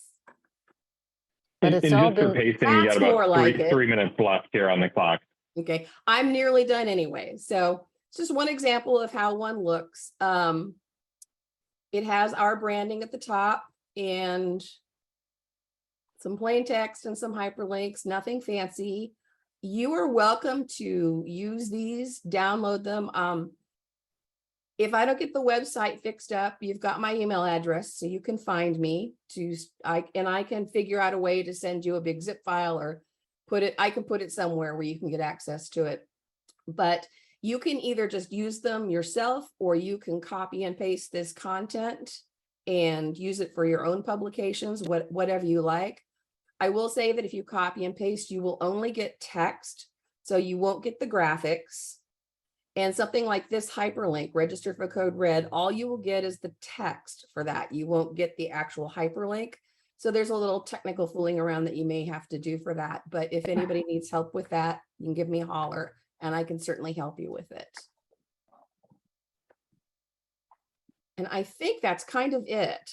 But it's
and
all
just for
been.
pacing, you got
That's more
about
like it.
3 minutes left here on the clock.
Okay, I'm nearly done anyway. So it's just one example of how one looks. It has our branding at the top and some plain text and some hyperlinks, nothing fancy. You are welcome to use these, download them. If I don't get the website fixed up, you've got my email address, so you can find me I can figure out a way to send you a big zip file or I can put it somewhere where you can get access to it. But you can either just use them yourself or you can copy and paste this content and use it for your own publications, whatever you like. I will say that if you copy and paste, you will only get text, so you won't get the graphics. And something like this hyperlink, registered for code red, all you will get is the text for that. You won't get the actual hyperlink. So there's a little technical fooling around that you may have to do for that. But if anybody needs help with that, you can give me a holler and I can certainly help you with it. And I think that's kind of it.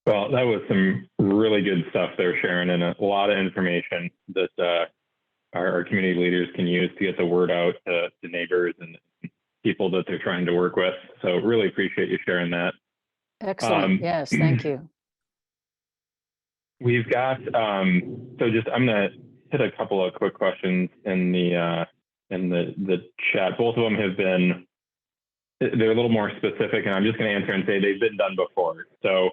Well, that was some really good stuff there, Sharon, and a lot of information that our community leaders can use to get the word out to neighbors and people that they're trying to work with. So really appreciate you sharing that.
Excellent. Yes, thank you.
We've got, I'm gonna hit a couple of quick questions in the chat. Both of them have been they're a little more specific, and I'm just going to answer and say they've been done before. So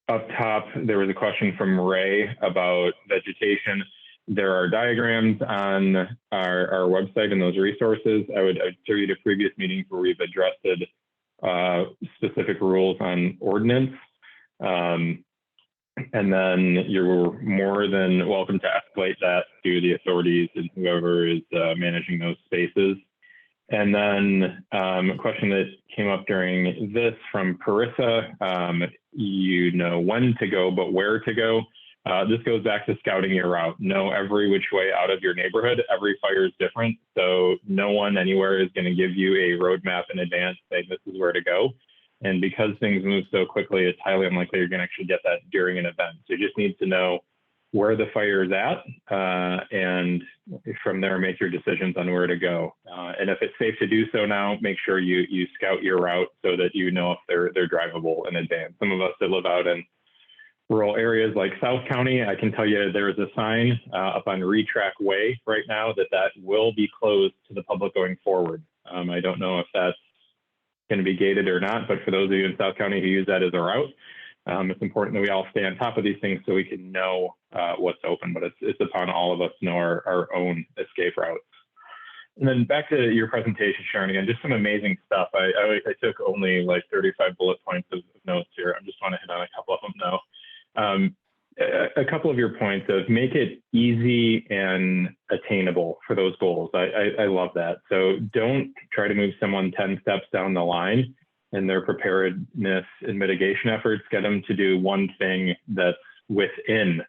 up top, there was a question from Ray about vegetation. There are diagrams on our website and those resources. I'd show you to previous meetings where we've addressed specific rules on ordinance. And then you're more than welcome to escalate that to the authorities and whoever is managing those spaces. And then a question that came up during this from Carissa, you know when to go, but where to go. This goes back to scouting your route. Know every which way out of your neighborhood. Every fire is different. So no one anywhere is going to give you a roadmap in advance saying this is where to go. And because things move so quickly, it's highly unlikely you're going to actually get that during an event. So you just need to know where the fire is at, and from there, make your decisions on where to go. And if it's safe to do so now, make sure you scout your route so that you know if they're drivable in advance. Some of us that live out in rural areas like South County, I can tell you there is a sign up on Retrack Way right now that will be closed to the public going forward. I don't know if that's going to be gated or not, but for those of you in South County who use that as a route, it's important that we all stay on top of these things so we can know what's open, but it's upon all of us to know our own escape routes. And then back to your presentation, Sharon, again, just some amazing stuff. I took only like 35 bullet points of notes here. I just want to hit on a couple of them though. A couple of your points of make it easy and attainable for those goals. I love that. So don't try to move someone 10 steps down the line in their preparedness and mitigation efforts. Get them to do one thing that's within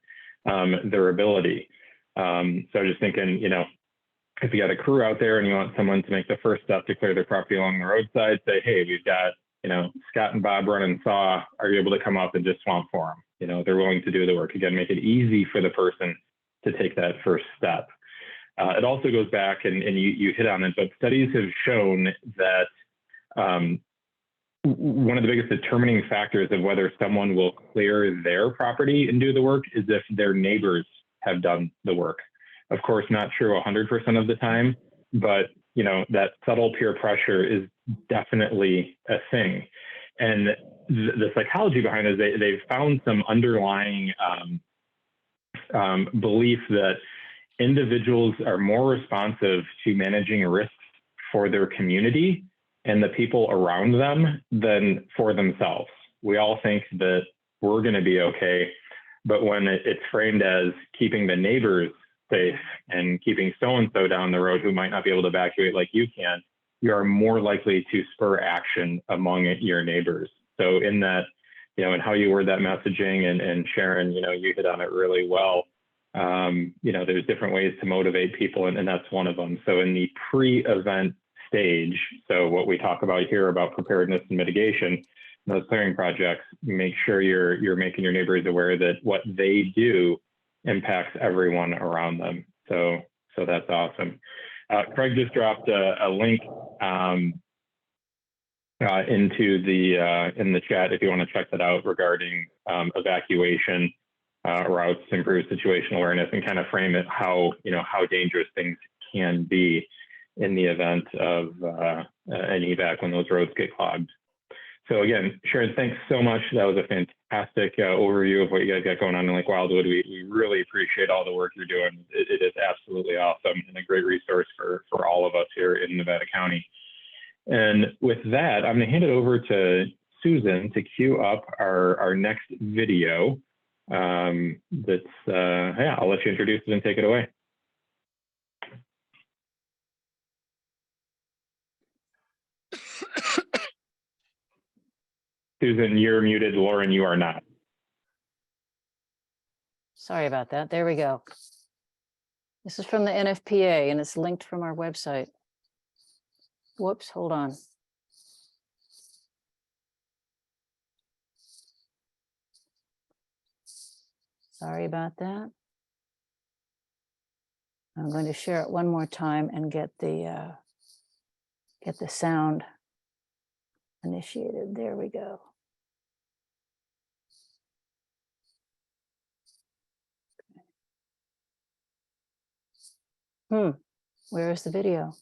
their ability. So I'm just thinking, if you got a crew out there and you want someone to make the first step to clear their property along the roadside, say, hey, we've got, Scott and Bob running saw. Are you able to come up and just swamp for them? They're willing to do the work. Again, make it easy for the person to take that first step. It also goes back, and you hit on it, but studies have shown that one of the biggest determining factors of whether someone will clear their property and do the work is if their neighbors have done the work. Of course, not true 100% of the time, but that subtle peer pressure is definitely a thing. And the psychology behind it is they've found some underlying belief that individuals are more responsive to managing risks for their community and the people around them than for themselves. We all think that we're going to be okay, but when it's framed as keeping the neighbors safe and keeping so-and-so down the road who might not be able to evacuate like you can, you are more likely to spur action among your neighbors. So in that, and how you word that messaging, and Sharon, you hit on it really well. There's different ways to motivate people, and that's one of them. So in the pre-event stage, so what we talk about here about preparedness and mitigation, those clearing projects, make sure you're making your neighbors aware that what they do impacts everyone around them. So that's awesome. Craig just dropped a link into in the chat if you want to check that out regarding evacuation routes, improve situational awareness, and kind of frame it how dangerous things can be in the event of an evac when those roads get clogged. So again, Sharon, thanks so much. That was a fantastic overview of what you guys got going on in Lake Wildwood. We really appreciate all the work you're doing. It is absolutely awesome and a great resource for all of us here in Nevada County. And with that, I'm going to hand it over to Susan to queue up our next video. I'll let you introduce it and take it away. Susan, you're muted. Lauren, you are not.
Sorry about that. There we go. This is from the NFPA and it's linked from our website. Whoops, hold on. Sorry about that. I'm going to share it one more time and get the sound initiated. There we go. Where is the video?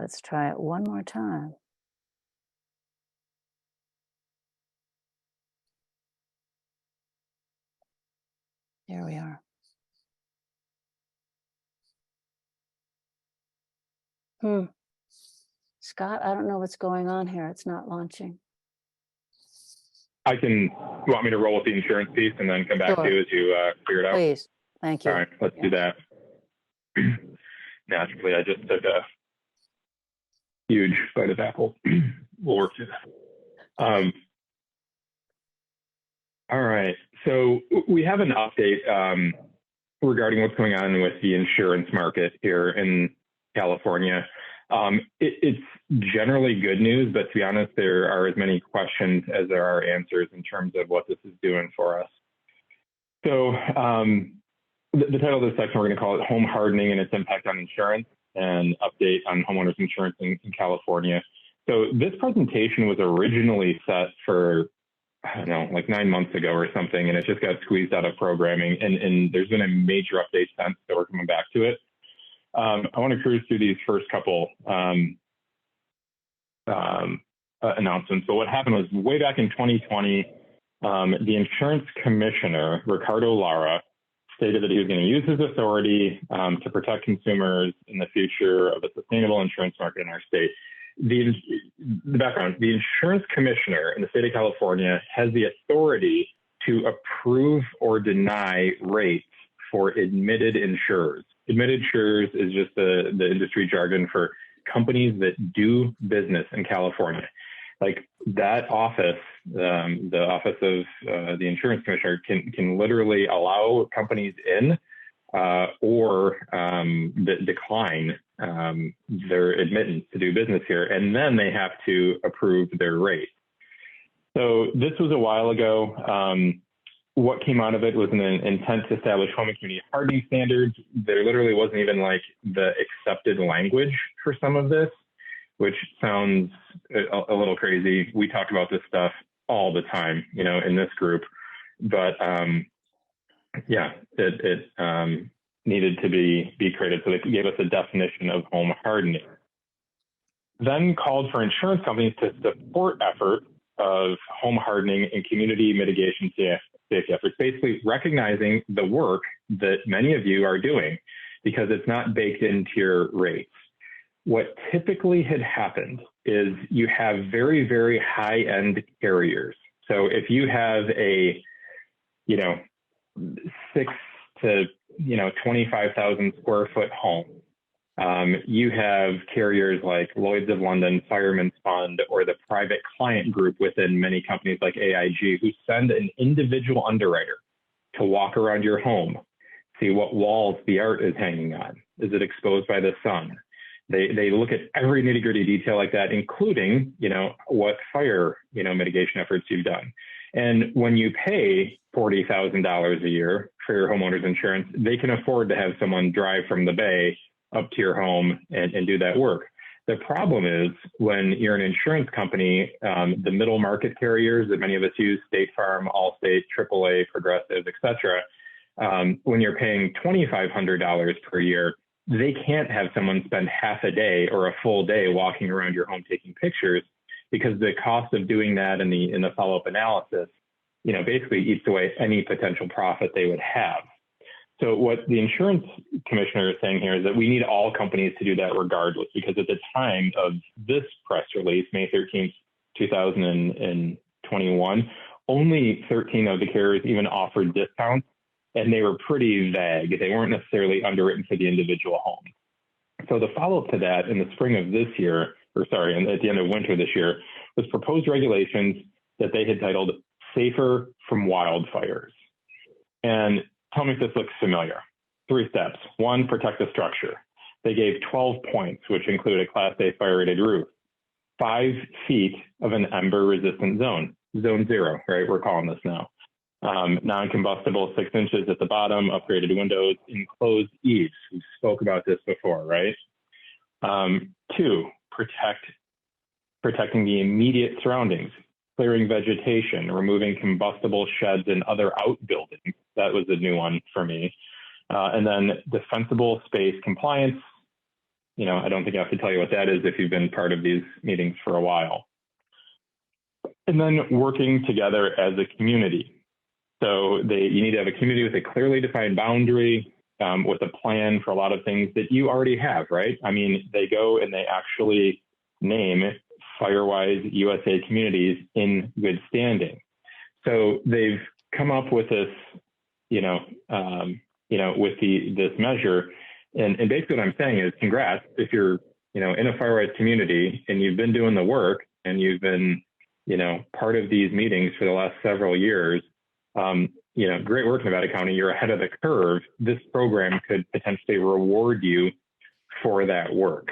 Let's try it one more time. There we are. Scott, I don't know what's going on here. It's not launching.
I can, you want me to roll with the insurance piece and then come back
Sure.
to you as you figure it out?
Please. Thank you.
All right, let's do that. Naturally, I just took a huge bite of apple. We'll work through that. All right, so we have an update regarding what's going on with the insurance market here in California. It's generally good news, but to be honest, there are as many questions as there are answers in terms of what this is doing for us. So the title of this section, we're going to call it Home Hardening and Its Impact on Insurance, and update on homeowners insurance in California. So this presentation was originally set for, I don't know, like 9 months ago or something, and it just got squeezed out of programming, and there's been a major update since, so we're coming back to it. I want to cruise through these first couple announcements. So what happened was way back in 2020, the insurance commissioner, Ricardo Lara, stated that he was going to use his authority to protect consumers in the future of a sustainable insurance market in our state. The background, the insurance commissioner in the state of California has the authority to approve or deny rates for admitted insurers. Admitted insurers is just the industry jargon for companies that do business in California. Like that office, the office of the insurance commissioner can literally allow companies in or decline their admittance to do business here, and then they have to approve their rate. So this was a while ago. What came out of it was an intent to establish home and community hardening standards. There literally wasn't even like the accepted language for some of this, which sounds a little crazy. We talk about this stuff all the time, you know, in this group, but yeah, it needed to be created. So they gave us a definition of home hardening. Then called for insurance companies to support efforts of home hardening and community mitigation safety efforts, basically recognizing the work that many of you are doing because it's not baked into your rates. What typically had happened is you have very, very high-end carriers. So if you have a, 6 to 25,000 square foot home, you have carriers like Lloyd's of London, Fireman's Fund, or the private client group within many companies like AIG, who send an individual underwriter to walk around your home, see what walls the art is hanging on. Is it exposed by the sun? They look at every nitty-gritty detail like that, including, what fire, mitigation efforts you've done. And when you pay $40,000 a year for your homeowner's insurance, they can afford to have someone drive from the bay up to your home and do that work. The problem is when you're an insurance company, the middle market carriers that many of us use, State Farm, Allstate, AAA, Progressive, et cetera, when you're paying $2,500 per year, they can't have someone spend half a day or a full day walking around your home taking pictures, because the cost of doing that in the follow-up analysis, basically eats away any potential profit they would have. So what the insurance commissioner is saying here is that we need all companies to do that regardless, because at the time of this press release, May 13th, 2021, only 13 of the carriers even offered discounts, and they were pretty vague. They weren't necessarily underwritten for the individual home. So the follow-up to that in the spring of this year, at the end of winter this year, was proposed regulations that they had titled Safer from Wildfires. And tell me if this looks familiar. 3 steps. 1, protect the structure. They gave 12 points, which include a Class A fire-rated roof, 5 feet of an ember-resistant zone, zone 0, right? We're calling this now. Non-combustible 6 inches at the bottom, upgraded windows, enclosed eaves. We spoke about this before, right? 2, protecting the immediate surroundings, clearing vegetation, removing combustible sheds and other outbuildings. That was a new one for me. And then defensible space compliance, I don't think I have to tell you what that is if you've been part of these meetings for a while. And then working together as a community. So you need to have a community with a clearly defined boundary, with a plan for a lot of things that you already have, right? I mean, they go and they actually name Firewise USA communities in good standing. So they've come up with this, with this measure. And basically what I'm saying is congrats if you're, in a Firewise community and you've been doing the work and you've been, part of these meetings for the last several years. Great work, Nevada County, you're ahead of the curve. This program could potentially reward you for that work.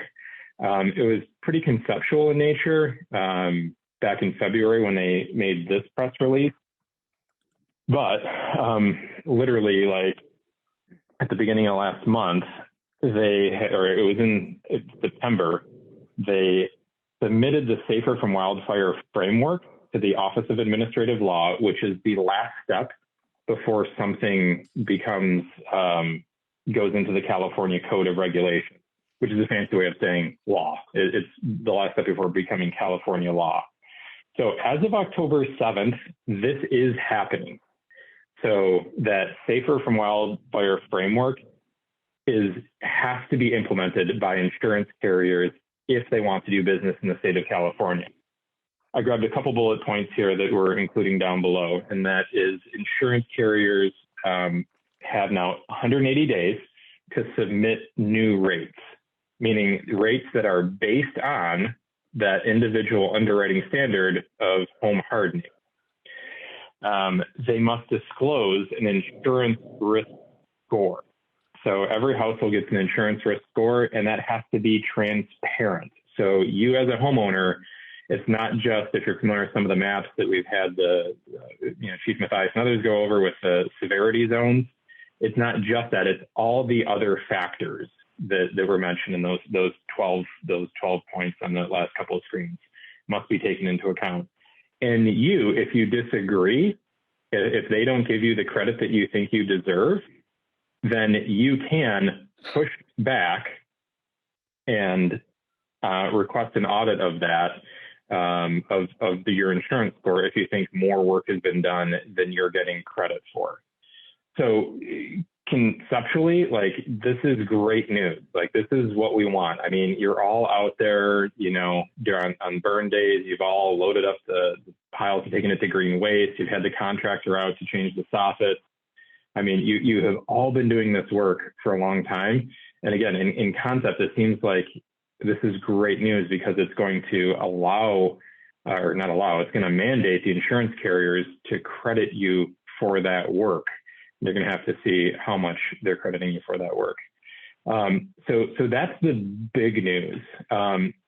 It was pretty conceptual in nature back in February when they made this press release. But literally, like at the beginning of last month, it was in September, they submitted the Safer from Wildfire framework to the Office of Administrative Law, which is the last step before something becomes, goes into the California Code of Regulation, which is a fancy way of saying law. It's the last step before becoming California law. So as of October 7th, this is happening. So that Safer from Wildfire framework has to be implemented by insurance carriers if they want to do business in the state of California. I grabbed a couple bullet points here that we're including down below, and that is insurance carriers have now 180 days to submit new rates, meaning rates that are based on that individual underwriting standard of home hardening. They must disclose an insurance risk score. So every household gets an insurance risk score, and that has to be transparent. So you as a homeowner, it's not just, if you're familiar with some of the maps that we've had Chief Mathias and others go over with the severity zones, it's not just that, it's all the other factors that were mentioned in those 12 points on the last couple of screens must be taken into account. And you, if you disagree, if they don't give you the credit that you think you deserve, then you can push back and request an audit of that, of your insurance score if you think more work has been done than you're getting credit for. So conceptually, like, this is great news. Like, this is what we want. I mean, you're all out there, on burn days, you've all loaded up the piles and taken it to green waste. You've had the contractor out to change the soffit. I mean, you have all been doing this work for a long time. And again, in concept, it seems like this is great news because it's going to it's going to mandate the insurance carriers to credit you for that work. They're going to have to see how much they're crediting you for that work. So that's the big news.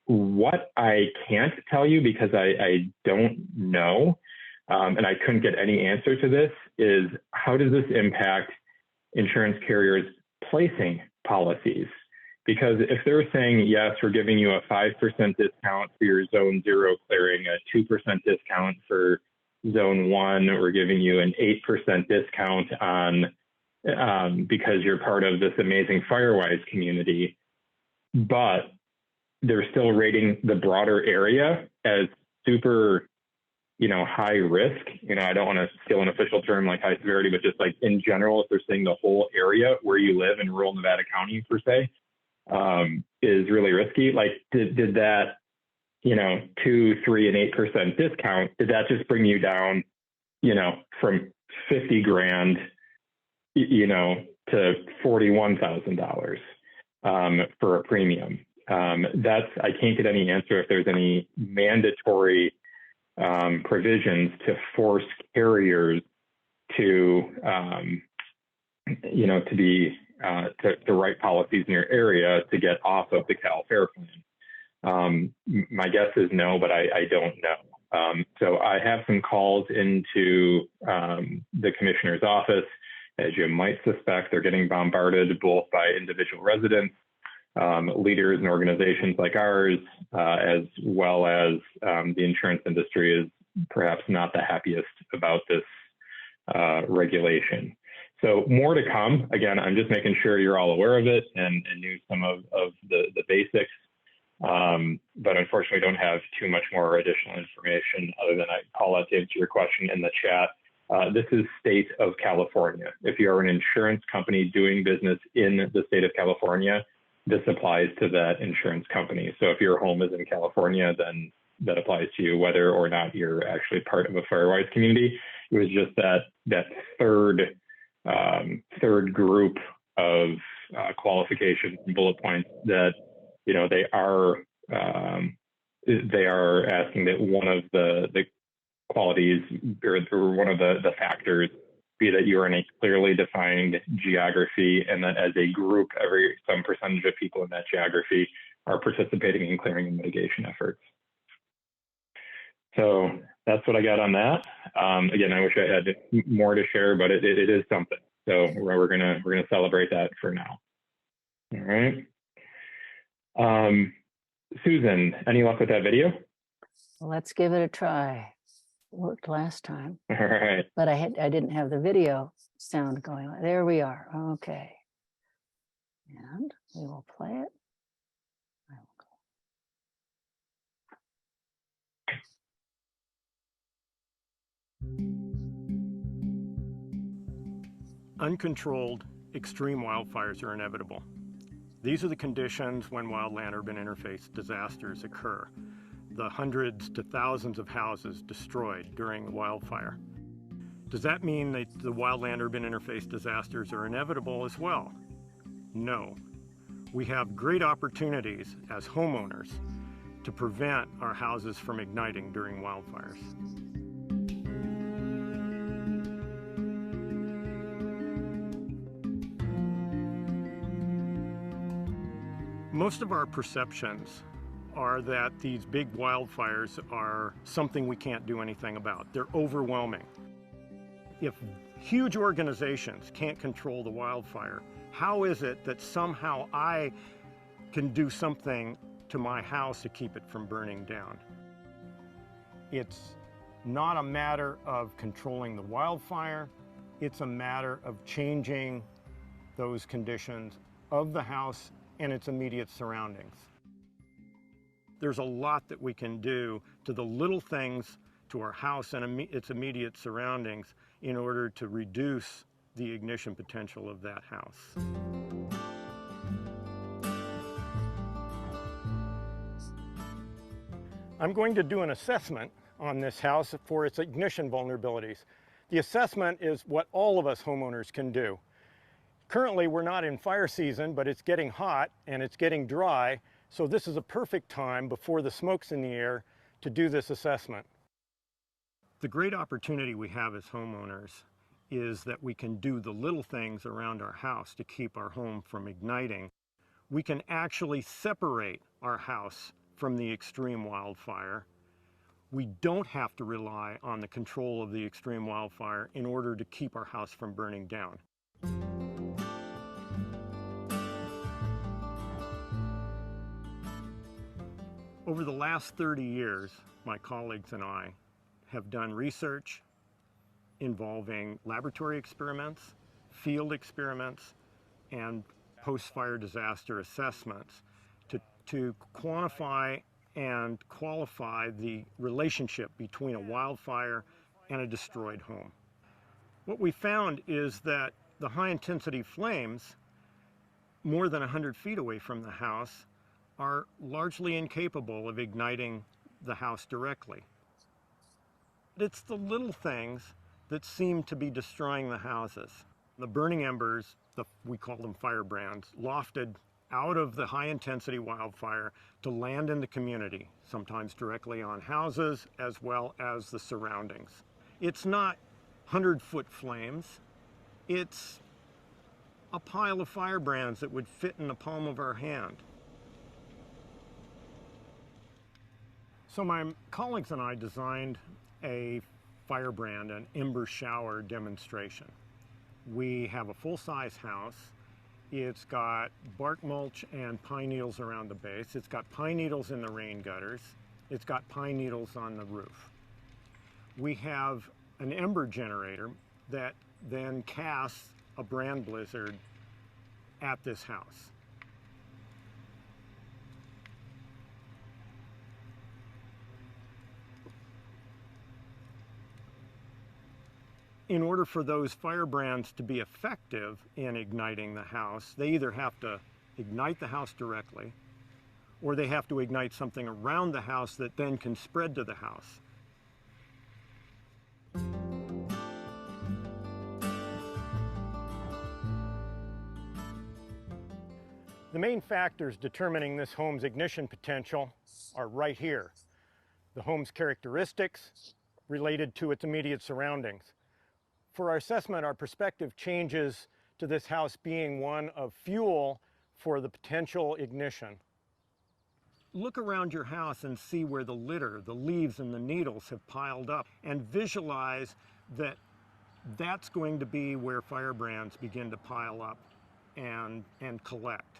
What I can't tell you, because I don't know, and I couldn't get any answer to this, is how does this impact insurance carriers placing policies? Because if they're saying, yes, we're giving you a 5% discount for your zone 0 clearing, a 2% discount for zone 1, we're giving you an 8% discount on because you're part of this amazing Firewise community, but they're still rating the broader area as super, high risk. I don't want to steal an official term like high severity, but just like in general, if they're saying the whole area where you live in rural Nevada County per se is really risky. Like, did that, 2, 3, and 8% discount, did that just bring you down, from $50,000, to $41,000 for a premium? I can't get any answer if there's any mandatory provisions to force carriers to to write policies in your area to get off of the Cal Fair Plan. My guess is no, but I don't know. So I have some calls into the commissioner's office. As you might suspect, they're getting bombarded both by individual residents, leaders and organizations like ours, as well as the insurance industry is perhaps not the happiest about this regulation. So more to come. Again, I'm just making sure you're all aware of it and knew some of the basics. But unfortunately, don't have too much more additional information other than I call out to answer your question in the chat. This is state of California. If you are an insurance company doing business in the state of California, this applies to that insurance company. So if your home is in California, then that applies to you, whether or not you're actually part of a Firewise community. It was just that third group of qualifications and bullet points that, you know, they are asking that one of the qualities or one of the factors be that you're in a clearly defined geography, and that as a group, some percentage of people in that geography are participating in clearing and mitigation efforts. So that's what I got on that. Again, I wish I had more to share, but it is something. So we're gonna celebrate that for now. All right. Susan, any luck with that video?
Let's give it a try. Worked last time.
All right.
But I didn't have the video sound going. There we are. Okay. And we will play it.
Uncontrolled, extreme wildfires are inevitable. These are the conditions when wildland-urban interface disasters occur. The hundreds to thousands of houses destroyed during a wildfire. Does that mean that the wildland-urban interface disasters are inevitable as well? No. We have great opportunities as homeowners to prevent our houses from igniting during wildfires. Most of our perceptions are that these big wildfires are something we can't do anything about. They're overwhelming. If huge organizations can't control the wildfire, how is it that somehow I can do something to my house to keep it from burning down? It's not a matter of controlling the wildfire, it's a matter of changing those conditions of the house and its immediate surroundings. There's a lot that we can do to the little things to our house and its immediate surroundings in order to reduce the ignition potential of that house. I'm going to do an assessment on this house for its ignition vulnerabilities. The assessment is what all of us homeowners can do. Currently, we're not in fire season, but it's getting hot and it's getting dry, so this is a perfect time before the smoke's in the air to do this assessment. The great opportunity we have as homeowners is that we can do the little things around our house to keep our home from igniting. We can actually separate our house from the extreme wildfire. We don't have to rely on the control of the extreme wildfire in order to keep our house from burning down. Over the last 30 years, my colleagues and I have done research involving laboratory experiments, field experiments, and post-fire disaster assessments to quantify and qualify the relationship between a wildfire and a destroyed home. What we found is that the high-intensity flames, more than 100 feet away from the house, are largely incapable of igniting the house directly. It's the little things that seem to be destroying the houses. The burning embers, we call them firebrands, lofted out of the high-intensity wildfire to land in the community, sometimes directly on houses as well as the surroundings. It's not 100-foot flames, it's a pile of firebrands that would fit in the palm of our hand. So my colleagues and I designed a firebrand, an ember shower demonstration. We have a full-size house. It's got bark mulch and pine needles around the base. It's got pine needles in the rain gutters. It's got pine needles on the roof. We have an ember generator that then casts a brand blizzard at this house. In order for those firebrands to be effective in igniting the house, they either have to ignite the house directly, or they have to ignite something around the house that then can spread to the house. The main factors determining this home's ignition potential are right here. The home's characteristics related to its immediate surroundings. For our assessment, our perspective changes to this house being one of fuel for the potential ignition. Look around your house and see where the litter, the leaves, and the needles have piled up, and visualize that that's going to be where firebrands begin to pile up and collect.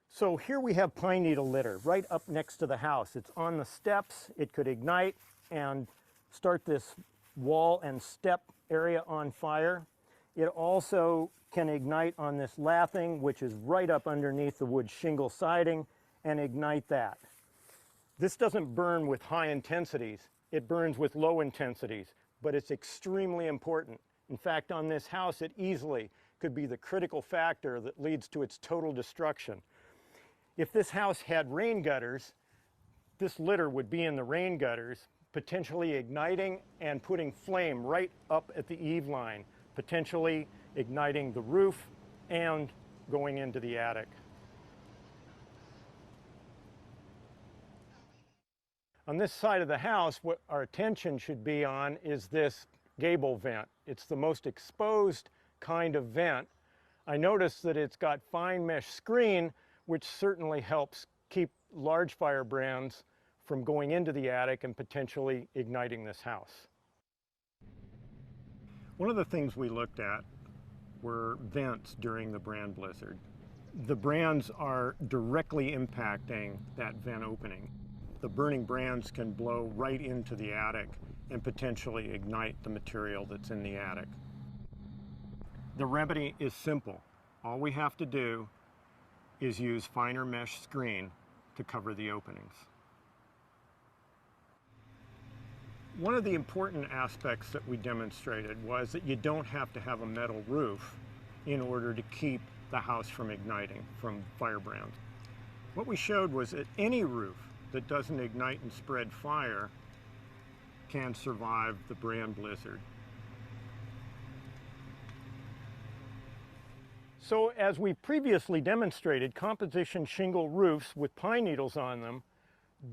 So here we have pine needle litter right up next to the house. It's on the steps. It could ignite and start this wall and step area on fire. It also can ignite on this lathing, which is right up underneath the wood shingle siding, and ignite that. This doesn't burn with high intensities. It burns with low intensities, but it's extremely important. In fact, on this house, it easily could be the critical factor that leads to its total destruction. If this house had rain gutters, this litter would be in the rain gutters, potentially igniting and putting flame right up at the eave line, potentially igniting the roof and going into the attic. On this side of the house, what our attention should be on is this gable vent. It's the most exposed kind of vent. I noticed that it's got fine mesh screen, which certainly helps keep large firebrands from going into the attic and potentially igniting this house. One of the things we looked at were vents during the brand blizzard. The brands are directly impacting that vent opening. The burning brands can blow right into the attic and potentially ignite the material that's in the attic. The remedy is simple. All we have to do is use finer mesh screen to cover the openings. One of the important aspects that we demonstrated was that you don't have to have a metal roof in order to keep the house from igniting, from firebrands. What we showed was that any roof that doesn't ignite and spread fire can survive the brand blizzard. So as we previously demonstrated, composition shingle roofs with pine needles on them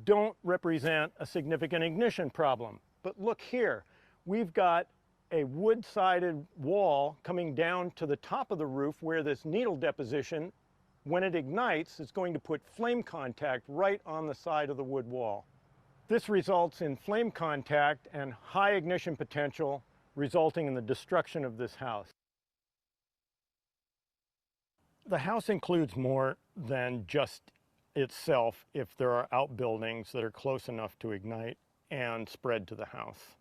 don't represent a significant ignition problem. But look here, we've got a wood-sided wall coming down to the top of the roof where this needle deposition, when it ignites, is going to put flame contact right on the side of the wood wall. This results in flame contact and high ignition potential, resulting in the destruction of this house. The house includes more than just itself if there are outbuildings that are close enough to ignite and spread to the house.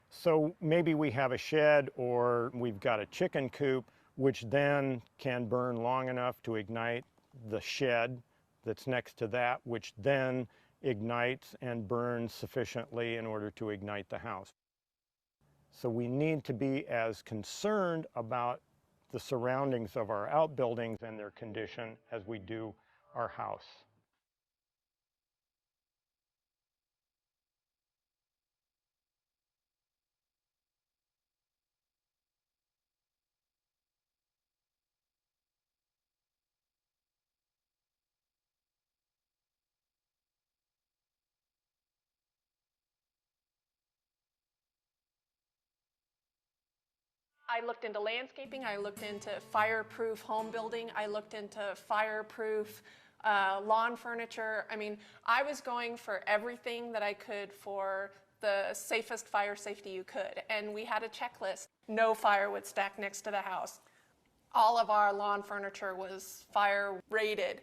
So maybe we have a shed or we've got a chicken coop, which then can burn long enough to ignite the shed that's next to that, which then ignites and burns sufficiently in order to ignite the house. So we need to be as concerned about the surroundings of our outbuildings and their condition as we do our house.
I looked into landscaping, I looked into fireproof home building, I looked into fireproof lawn furniture. I mean, I was going for everything that I could for the safest fire safety you could. And we had a checklist. No firewood stacked next to the house. All of our lawn furniture was fire rated.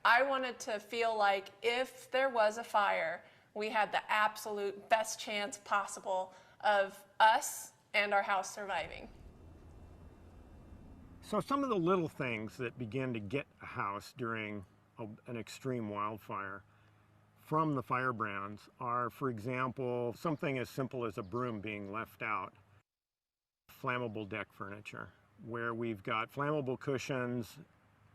I wanted to feel like if there was a fire, we had the absolute best chance possible of us and our house surviving.
So some of the little things that begin to get a house during an extreme wildfire from the firebrands are, for example, something as simple as a broom being left out. Flammable deck furniture, where we've got flammable cushions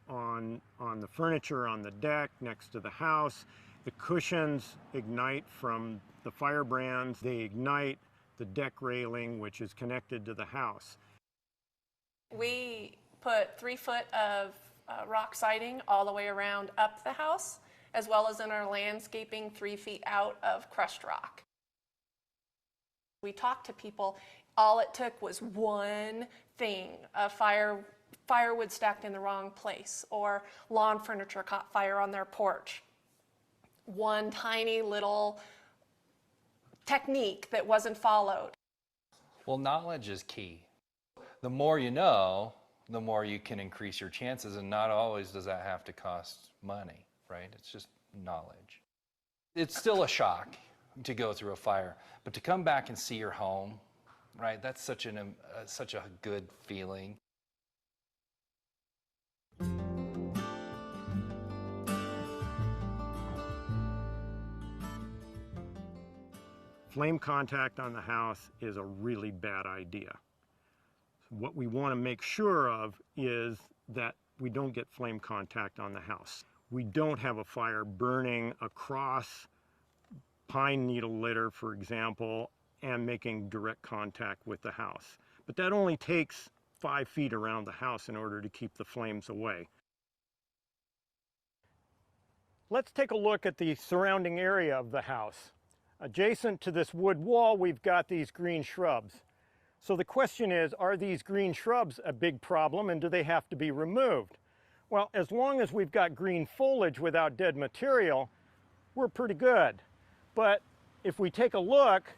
on the furniture on the deck next to the house. The cushions ignite from the firebrands. They ignite the deck railing, which is connected to the house.
We put 3 foot of rock siding all the way around up the house, as well as in our landscaping 3 feet out of crushed rock. We talked to people. All it took was one thing, a firewood stacked in the wrong place, or lawn furniture caught fire on their porch. One tiny little technique that wasn't followed.
Well, knowledge is key. The more you know, the more you can increase your chances, and not always does that have to cost money, right? It's just knowledge. It's still a shock to go through a fire, but to come back and see your home, right? That's such a good feeling.
Flame contact on the house is a really bad idea. What we want to make sure of is that we don't get flame contact on the house. We don't have a fire burning across pine needle litter, for example, and making direct contact with the house. But that only takes 5 feet around the house in order to keep the flames away. Let's take a look at the surrounding area of the house. Adjacent to this wood wall, we've got these green shrubs. So the question is, are these green shrubs a big problem, and do they have to be removed? Well, as long as we've got green foliage without dead material, we're pretty good. But if we take a look,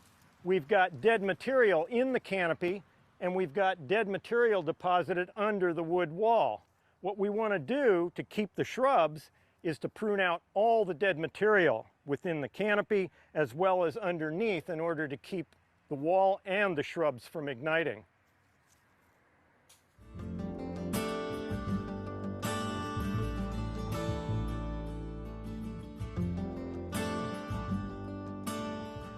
we've got dead material in the canopy, and we've got dead material deposited under the wood wall. What we want to do to keep the shrubs is to prune out all the dead material within the canopy as well as underneath in order to keep the wall and the shrubs from igniting.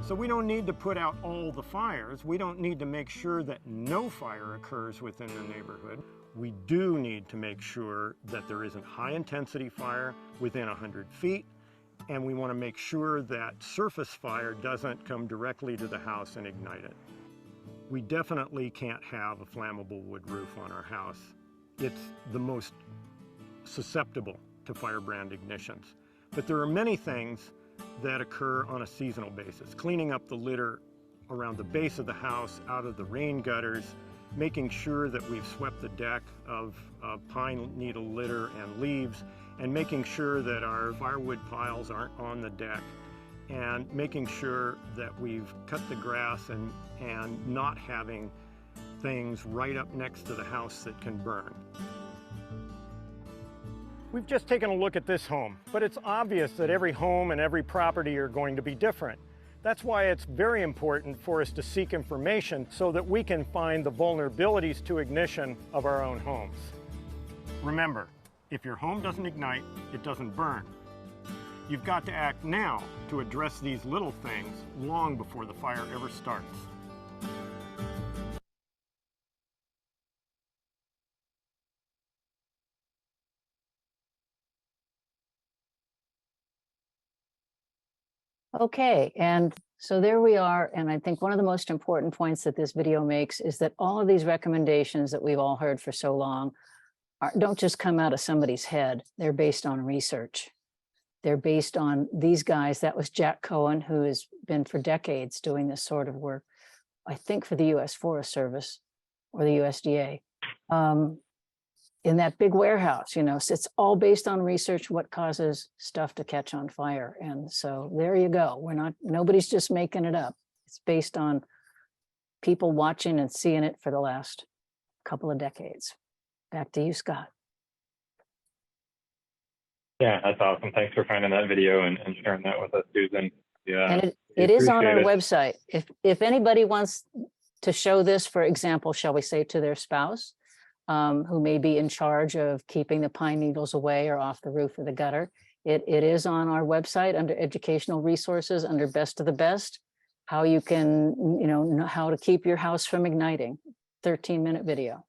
So we don't need to put out all the fires. We don't need to make sure that no fire occurs within the neighborhood. We do need to make sure that there isn't high intensity fire within 100 feet, and we want to make sure that surface fire doesn't come directly to the house and ignite it. We definitely can't have a flammable wood roof on our house. It's the most susceptible to firebrand ignitions. But there are many things that occur on a seasonal basis. Cleaning up the litter around the base of the house, out of the rain gutters, making sure that we've swept the deck of pine needle litter and leaves, and making sure that our firewood piles aren't on the deck, and making sure that we've cut the grass and not having things right up next to the house that can burn. We've just taken a look at this home, but it's obvious that every home and every property are going to be different. That's why it's very important for us to seek information so that we can find the vulnerabilities to ignition of our own homes. Remember, if your home doesn't ignite, it doesn't burn. You've got to act now to address these little things long before the fire ever starts.
Okay, and so there we are. And I think one of the most important points that this video makes is that all of these recommendations that we've all heard for so long don't just come out of somebody's head. They're based on research. They're based on these guys. That was Jack Cohen, who has been for decades doing this sort of work, I think for the U.S. Forest Service or the USDA. In that big warehouse, you know, so it's all based on research, what causes stuff to catch on fire. And so there you go. Nobody's just making it up. It's based on people watching and seeing it for the last couple of decades. Back to you, Scott.
Yeah, that's awesome. Thanks for finding that video and sharing that with us, Susan. Yeah,
And it is on our website. If anybody wants to show this, for example, shall we say, to their spouse, who may be in charge of keeping the pine needles away or off the roof or the gutter. It is on our website under educational resources, under best of the best, how you can, know how to keep your house from igniting. 13-minute video.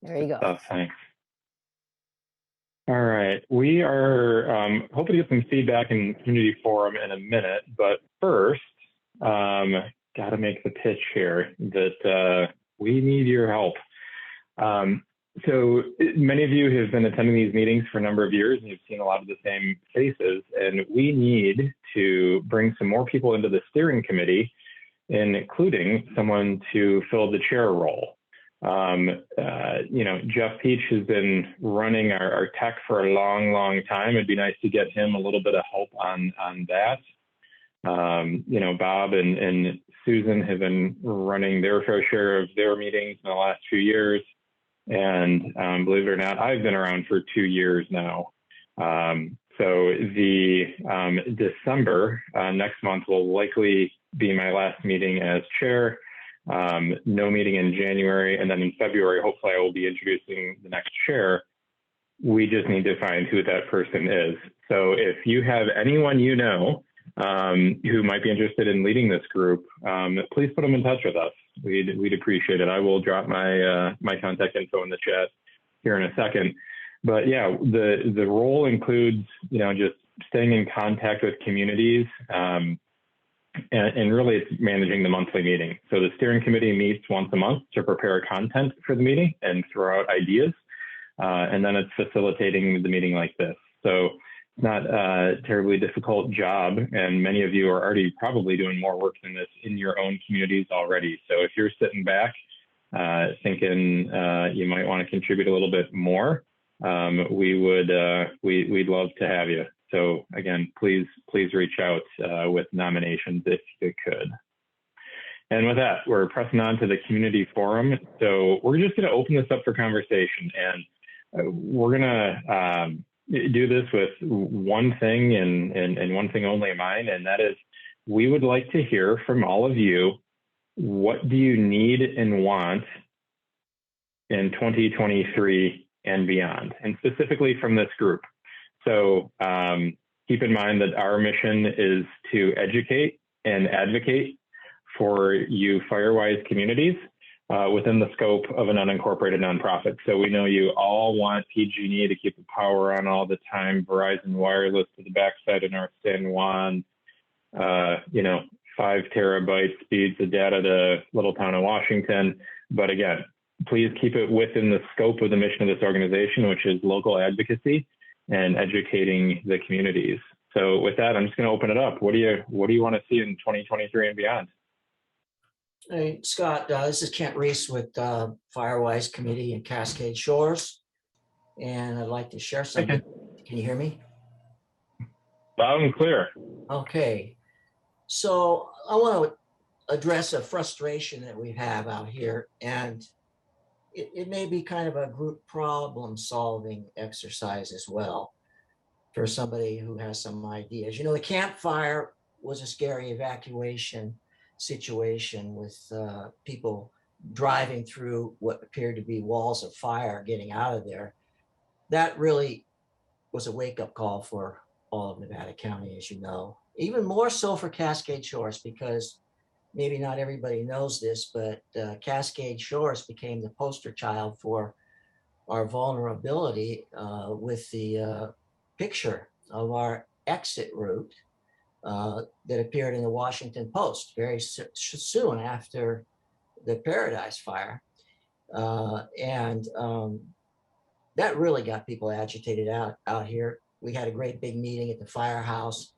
There you go.
Oh, thanks. All right, we are hoping to get some feedback in community forum in a minute, but first, got to make the pitch here that we need your help. So many of you have been attending these meetings for a number of years and you've seen a lot of the same faces, and we need to bring some more people into the steering committee, including someone to fill the chair role. Jeff Peach has been running our tech for a long time. It'd be nice to get him a little bit of help on that. Bob and Susan have been running their fair share of their meetings in the last few years. And believe it or not, I've been around for 2 years now. So the December next month will likely be my last meeting as chair. No meeting in January, and then in February, hopefully I will be introducing the next chair. We just need to find who that person is. So if you have anyone you know who might be interested in leading this group, please put them in touch with us. We'd appreciate it. I will drop my my contact info in the chat here in a second. But yeah, the role includes just staying in contact with communities. And really it's managing the monthly meeting. So the steering committee meets once a month to prepare content for the meeting and throw out ideas. And then it's facilitating the meeting like this. So it's not a terribly difficult job. And many of you are already probably doing more work than this in your own communities already. So if you're sitting back thinking you might want to contribute a little bit more, we'd love to have you. So again, please reach out with nominations if you could. And with that, we're pressing on to the community forum. So we're just going to open this up for conversation, and we're going to do this with one thing and one thing only in mind, and that is we would like to hear from all of you. What do you need and want in 2023 and beyond, and specifically from this group? So keep in mind that our mission is to educate and advocate for you Firewise communities within the scope of an unincorporated nonprofit. So we know you all want PG&E to keep the power on all the time, Verizon Wireless to the backside of North San Juan, 5 terabyte speeds of data to little town of Washington. But again, please keep it within the scope of the mission of this organization, which is local advocacy and educating the communities. So with that, I'm just going to open it up. What do you want to see in 2023 and beyond?
Hey, Scott, this is Kent Reese with Firewise Committee in Cascade Shores, and I'd like to share something. Okay. Can you hear me?
Loud and clear.
Okay. So I want to address a frustration that we have out here, and it may be kind of a group problem solving exercise as well for somebody who has some ideas. The campfire was a scary evacuation situation with people driving through what appeared to be walls of fire, getting out of there. That really was a wake-up call for all of Nevada County, as you know. Even more so for Cascade Shores, because maybe not everybody knows this, but Cascade Shores became the poster child for our vulnerability with the picture of our exit route that appeared in the Washington Post very soon after the Paradise Fire. And that really got people agitated out here. We had a great big meeting at the firehouse.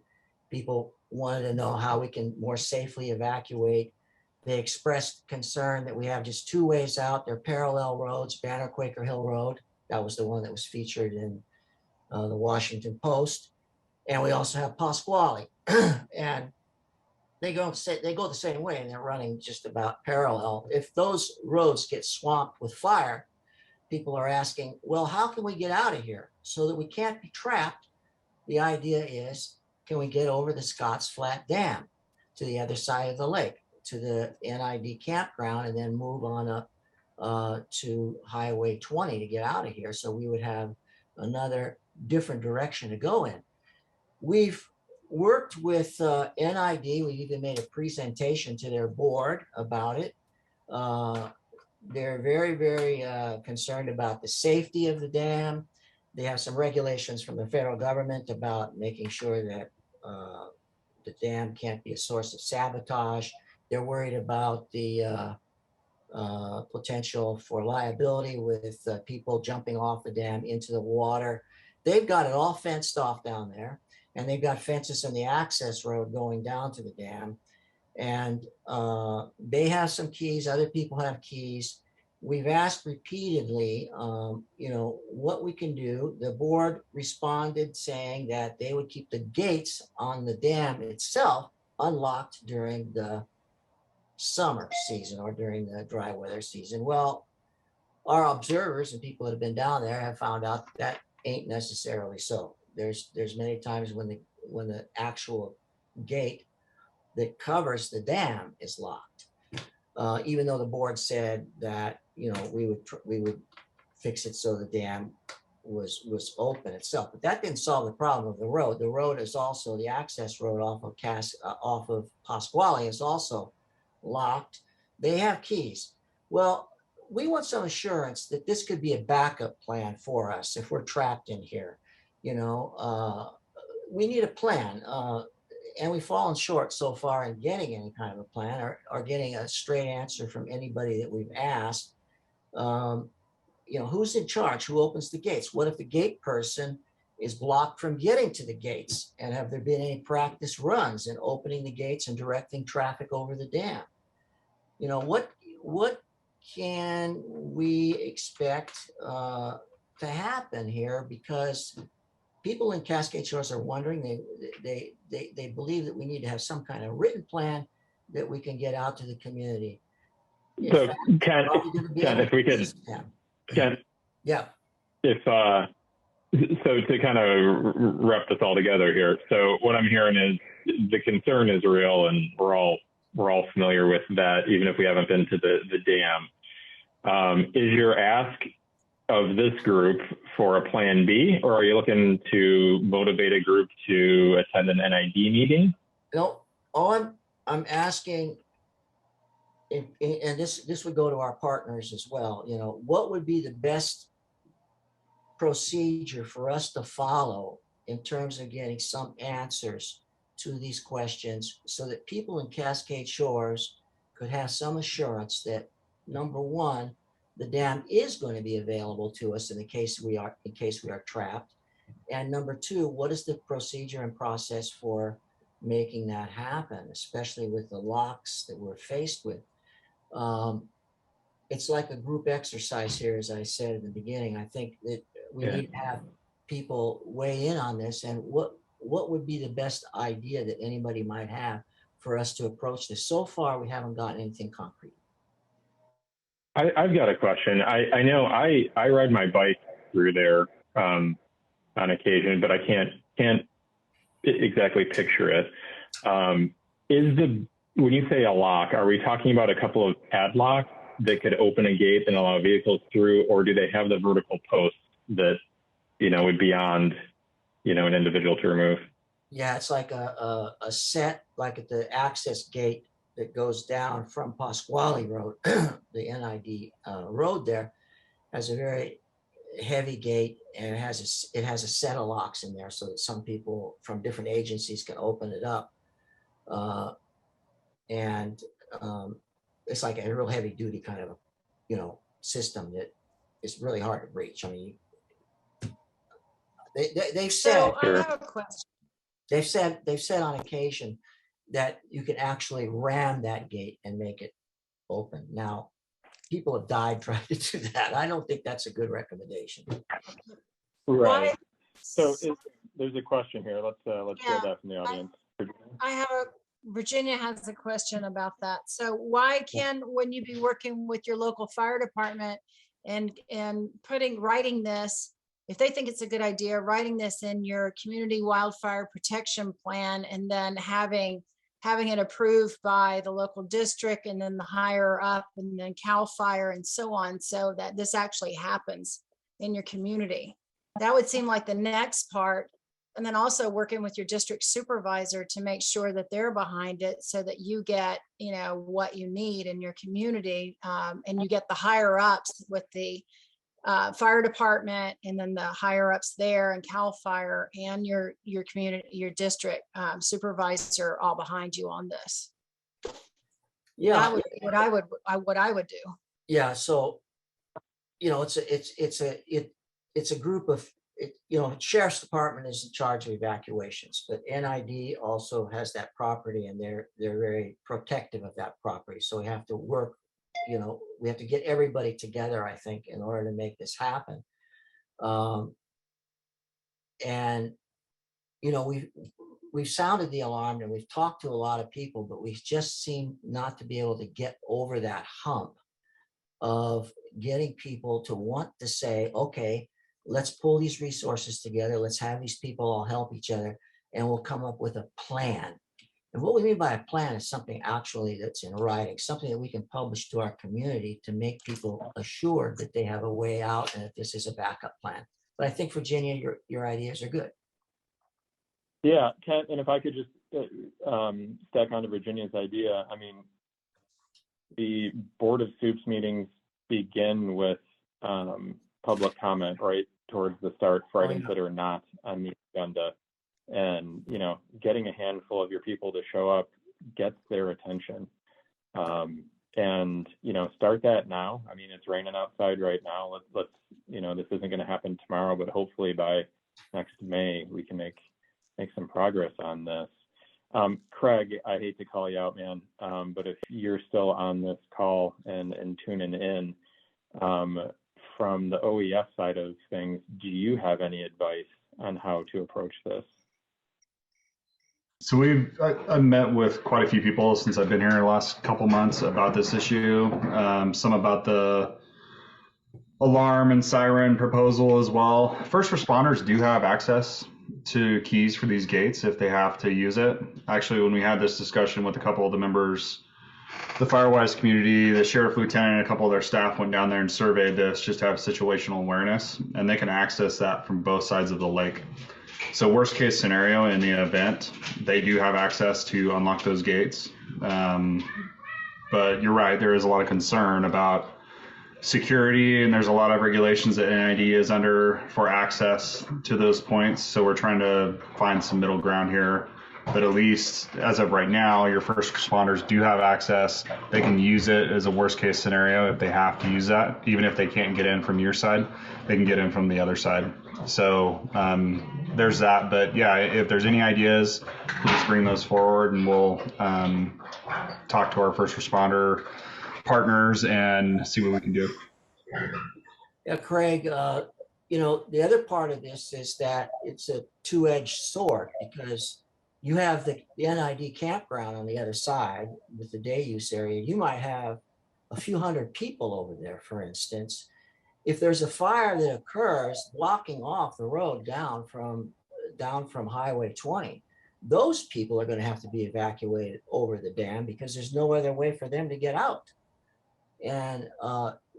People wanted to know how we can more safely evacuate. They expressed concern that we have just 2 ways out. They're parallel roads, Banner Quaker Hill Road. That was the one that was featured in the Washington Post. And we also have Pasquale. And they go the same way, and they're running just about parallel. If those roads get swamped with fire, people are asking, well, how can we get out of here so that we can't be trapped? The idea is, can we get over the Scotts Flat Dam? to the other side of the lake, to the NID campground, and then move on up to Highway 20 to get out of here. So we would have another different direction to go in. We've worked with NID. We even made a presentation to their board about it. They're very, very concerned about the safety of the dam. They have some regulations from the federal government about making sure that the dam can't be a source of sabotage. They're worried about the potential for liability with people jumping off the dam into the water. They've got it all fenced off down there, and they've got fences in the access road going down to the dam. And they have some keys, other people have keys. We've asked repeatedly, what we can do. The board responded saying that they would keep the gates on the dam itself unlocked during the summer season or during the dry weather season. Well, our observers and people that have been down there have found out that ain't necessarily so. There's many times when the actual gate that covers the dam is locked, even though the board said that we would fix it so the dam was open itself. But that didn't solve the problem of the road. The road is also the access road off of Pasquale is also locked. They have keys. Well, we want some assurance that this could be a backup plan for us if we're trapped in here. We need a plan. And we've fallen short so far in getting any kind of a plan or getting a straight answer from anybody that we've asked. Who's in charge? Who opens the gates? What if the gate person is blocked from getting to the gates? And have there been any practice runs in opening the gates and directing traffic over the dam? What can we expect to happen here? Because people in Cascade Shores are wondering, they believe that we need to have some kind of written plan that we can get out to the community.
So Ken, if we could, Ken,
yeah.
So to kind of wrap this all together here. So what I'm hearing is the concern is real, and we're all familiar with that, even if we haven't been to the dam. Is your ask of this group for a plan B, or are you looking to motivate a group to attend an NID meeting?
No, all I'm asking, and this would go to our partners as well, what would be the best procedure for us to follow in terms of getting some answers to these questions so that people in Cascade Shores could have some assurance that, number one, the dam is going to be available to us in case we are trapped. And number two, what is the procedure and process for making that happen, especially with the locks that we're faced with? It's like a group exercise here, as I said at the beginning. I think that we need to have people weigh in on this, and what would be the best idea that anybody might have for us to approach this. So far, we haven't gotten anything concrete.
I've got a question. I know I ride my bike through there on occasion, but I can't exactly picture it. When you say a lock, are we talking about a couple of padlocks that could open a gate and allow vehicles through, or do they have the vertical posts that would be beyond an individual to remove?
Yeah, it's like a set, like at the access gate that goes down from Pasquale Road, the NID road there, has a very heavy gate, and it has a set of locks in there so that some people from different agencies can open it up. It's like a real heavy duty kind of, system that is really hard to breach. I mean, they've said,
so I have a question.
They've said on occasion that you can actually ram that gate and make it open. Now, people have died trying to do that. I don't think that's a good recommendation.
Right. So there's a question here. Let's go that from the audience.
Virginia has a question about that. So why when you be working with your local fire department and writing this, if they think it's a good idea, writing this in your community wildfire protection plan, and then having having it approved by the local district and then the higher up and then CAL FIRE and so on, so that this actually happens in your community. That would seem like the next part. And then also working with your district supervisor to make sure that they're behind it so that you get, you know, what you need in your community, and you get the higher ups with the fire department and then the higher ups there and CAL FIRE and your community, your district supervisor all behind you on this.
Yeah,
That would be what I would do.
yeah. So, you know, it's a group of, you know, sheriff's department is in charge of evacuations, but NID also has that property and they're very protective of that property. So we have to work, you know, we have to get everybody together, I think, in order to make this happen. And, you know, we've sounded the alarm and we've talked to a lot of people, but we just seem not to be able to get over that hump of getting people to want to say, okay, let's pull these resources together. Let's have these people all help each other and we'll come up with a plan. And what we mean by a plan is something actually that's in writing, something that we can publish to our community to make people assured that they have a way out and that this is a backup plan. But I think, Virginia, your ideas are good.
Yeah, Kent, and if I could just stack onto Virginia's idea, I mean, the Board of Soups meetings begin with public comment right towards the start for items that are not on the agenda. And, you know, getting a handful of your people to show up gets their attention. And, you know, start that now. I mean, it's raining outside right now. Let's you know, this isn't going to happen tomorrow, but hopefully by next May, we can make some progress on this. Craig, I hate to call you out, man, but if you're still on this call and tuning in, from the OES side of things, do you have any advice on how to approach this?
So I've met with quite a few people since I've been here the last couple months about this issue. Some about the alarm and siren proposal as well. First responders do have access to keys for these gates if they have to use it. Actually, when we had this discussion with a couple of the members, the Firewise community, the sheriff lieutenant and a couple of their staff went down there and surveyed this just to have situational awareness, and they can access that from both sides of the lake. So worst case scenario, in the event, they do have access to unlock those gates. But you're right, there is a lot of concern about security, and there's a lot of regulations that NID is under for access to those points. So we're trying to find some middle ground here. But at least as of right now, your first responders do have access. They can use it as a worst case scenario if they have to use that. Even if they can't get in from your side, they can get in from the other side. So there's that. But yeah, if there's any ideas, please bring those forward and we'll talk to our first responder partners and see what we can do.
Yeah, Craig, you know, the other part of this is that it's a two-edged sword, because you have the NID campground on the other side with the day use area. You might have a few hundred people over there, for instance. If there's a fire that occurs blocking off the road down from Highway 20, those people are going to have to be evacuated over the dam because there's no other way for them to get out. And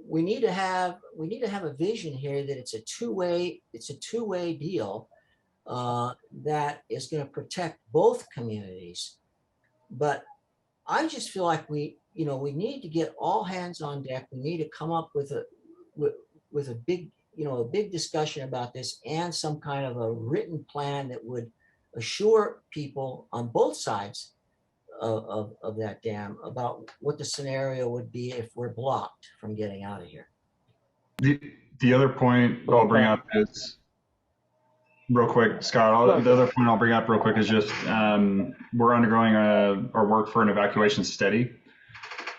we need to have a vision here that it's a two-way deal that is going to protect both communities. But I just feel like we need to get all hands on deck. We need to come up with a big discussion about this and some kind of a written plan that would assure people on both sides of that dam about what the scenario would be if we're blocked from getting out of here.
The other point I'll bring up is real quick, Scott. The other point I'll bring up real quick is just we're undergoing our work for an evacuation study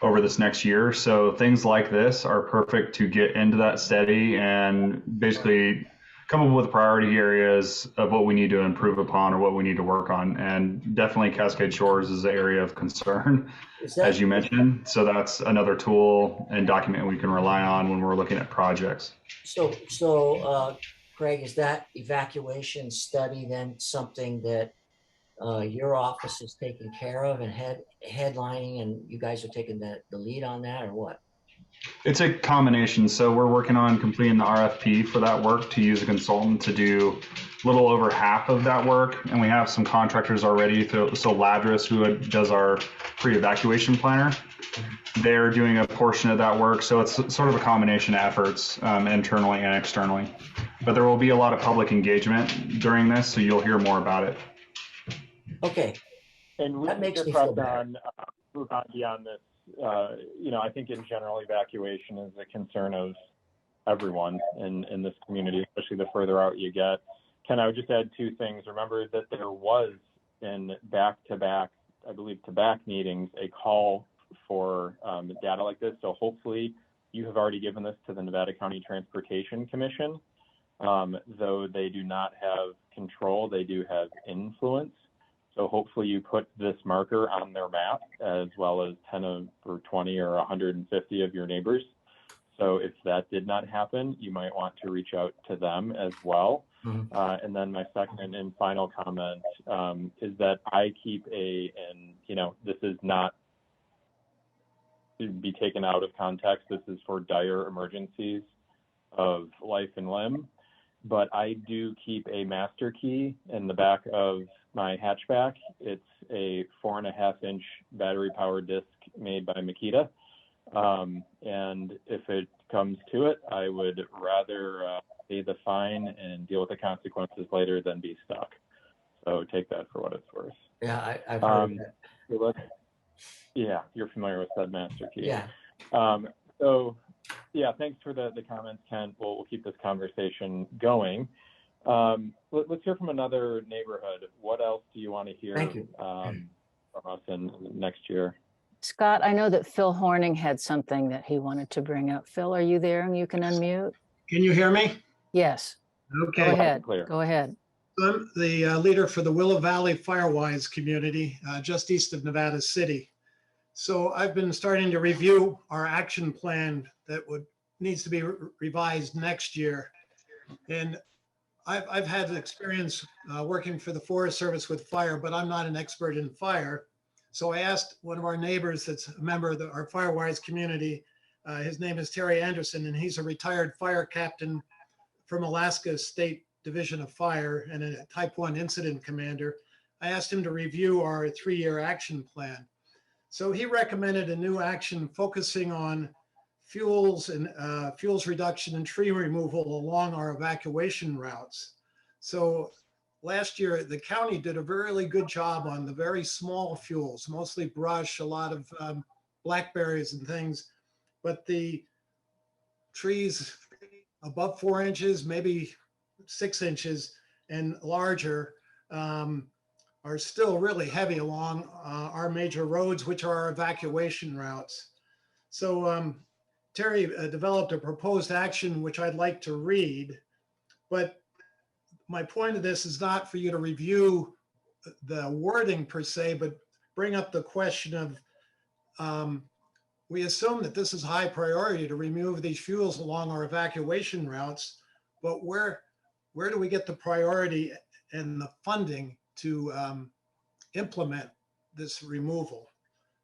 over this next year. So things like this are perfect to get into that study and basically come up with priority areas of what we need to improve upon or what we need to work on. And definitely Cascade Shores is an area of concern, as you mentioned. So that's another tool and document we can rely on when we're looking at projects.
So Craig, is that evacuation study then something that your office is taking care of and headlining, and you guys are taking the lead on that, or what?
It's a combination. So we're working on completing the RFP for that work to use a consultant to do a little over half of that work. And we have some contractors already. So Ladris, who does our pre-evacuation planner, they're doing a portion of that work. So it's sort of a combination of efforts internally and externally. But there will be a lot of public engagement during this, so you'll hear more about it.
Okay.
And
that makes me
press
feel better.
on, move on beyond this. You know, I think in general, evacuation is a concern of everyone in this community, especially the further out you get. Ken, I would just add two things. Remember that there was in back-to-back, I believe, to-back meetings, a call for data like this. So hopefully you have already given this to the Nevada County Transportation Commission. Though they do not have control, they do have influence. So hopefully you put this marker on their map, as well as 10 or 20 or 150 of your neighbors. So if that did not happen, you might want to reach out to them as well.
Mm-hmm.
And then my second and final comment is that I keep and you know, this is not to be taken out of context. This is for dire emergencies of life and limb. But I do keep a master key in the back of my hatchback. It's a 4.5-inch battery powered disc made by Makita. And if it comes to it, I would rather pay the fine and deal with the consequences later than be stuck. So take that for what it's worth.
Yeah, I've heard that.
Yeah, you're familiar with said master key.
Yeah.
So yeah, thanks for the comments, Kent. We'll keep this conversation going. Let's hear from another neighborhood. What else do you want to hear from us in next year?
Scott, I know that Phil Horning had something that he wanted to bring up. Phil, are you there? And you can unmute.
Can you hear me?
Yes.
Okay.
Go ahead. Go ahead.
I'm the leader for the Willow Valley Firewise community, just east of Nevada City. So I've been starting to review our action plan that needs to be revised next year. And I've had experience working for the Forest Service with fire, but I'm not an expert in fire. So I asked one of our neighbors that's a member of our Firewise community. His name is Terry Anderson, and he's a retired fire captain from Alaska State Division of Fire and a Type 1 incident commander. I asked him to review our 3-year action plan. So he recommended a new action focusing on fuels and fuels reduction and tree removal along our evacuation routes. So last year, the county did a really good job on the very small fuels, mostly brush, a lot of blackberries and things, but the trees above 4 inches, maybe 6 inches and larger, are still really heavy along our major roads, which are our evacuation routes. So Terry developed a proposed action, which I'd like to read, but my point of this is not for you to review the wording per se, but bring up the question of, we assume that this is high priority to remove these fuels along our evacuation routes, but where do we get the priority and the funding to implement this removal?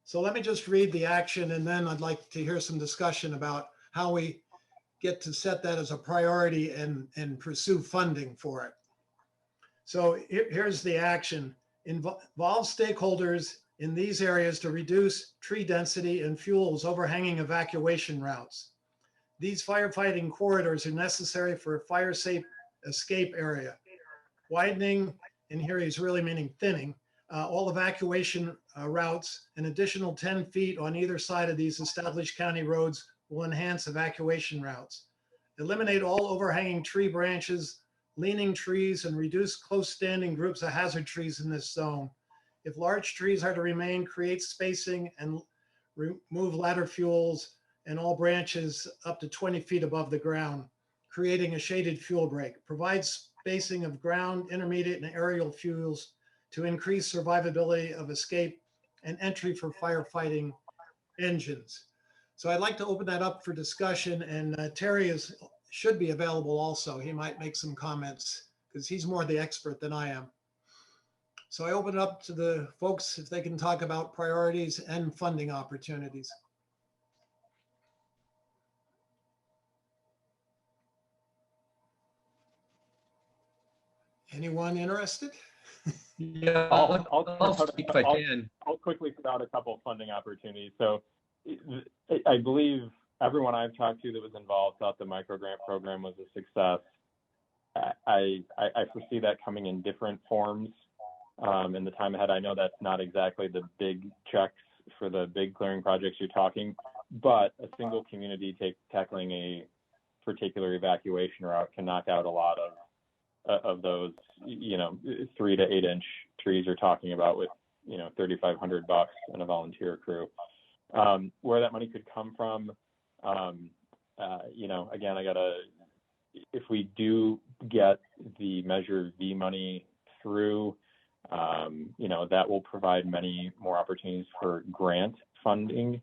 So let me just read the action, and then I'd like to hear some discussion about how we get to set that as a priority and pursue funding for it. So here's the action. Involve stakeholders in these areas to reduce tree density and fuels overhanging evacuation routes. These firefighting corridors are necessary for a fire-safe escape area. Widening, and here he's really meaning thinning, all evacuation routes, an additional 10 feet on either side of these established county roads will enhance evacuation routes. Eliminate all overhanging tree branches, leaning trees, and reduce close standing groups of hazard trees in this zone. If large trees are to remain, create spacing and remove ladder fuels and all branches up to 20 feet above the ground, creating a shaded fuel break. Provide spacing of ground, intermediate, and aerial fuels to increase survivability of escape and entry for firefighting engines. So I'd like to open that up for discussion, and Terry should be available also. He might make some comments because he's more the expert than I am. So I open it up to the folks if they can talk about priorities and funding opportunities. Anyone interested?
Yeah, I'll speak if I can.
I'll quickly put out a couple of funding opportunities. So I believe everyone I've talked to that was involved thought the micro grant program was a success. I foresee that coming in different forms in the time ahead. I know that's not exactly the big checks for the big clearing projects you're talking, but a single community tackling a particular evacuation route can knock out a lot of those, 3 to 8 inch trees you're talking about with, $3,500 and a volunteer crew. Where that money could come from, again, if we do get the Measure V money through, that will provide many more opportunities for grant funding,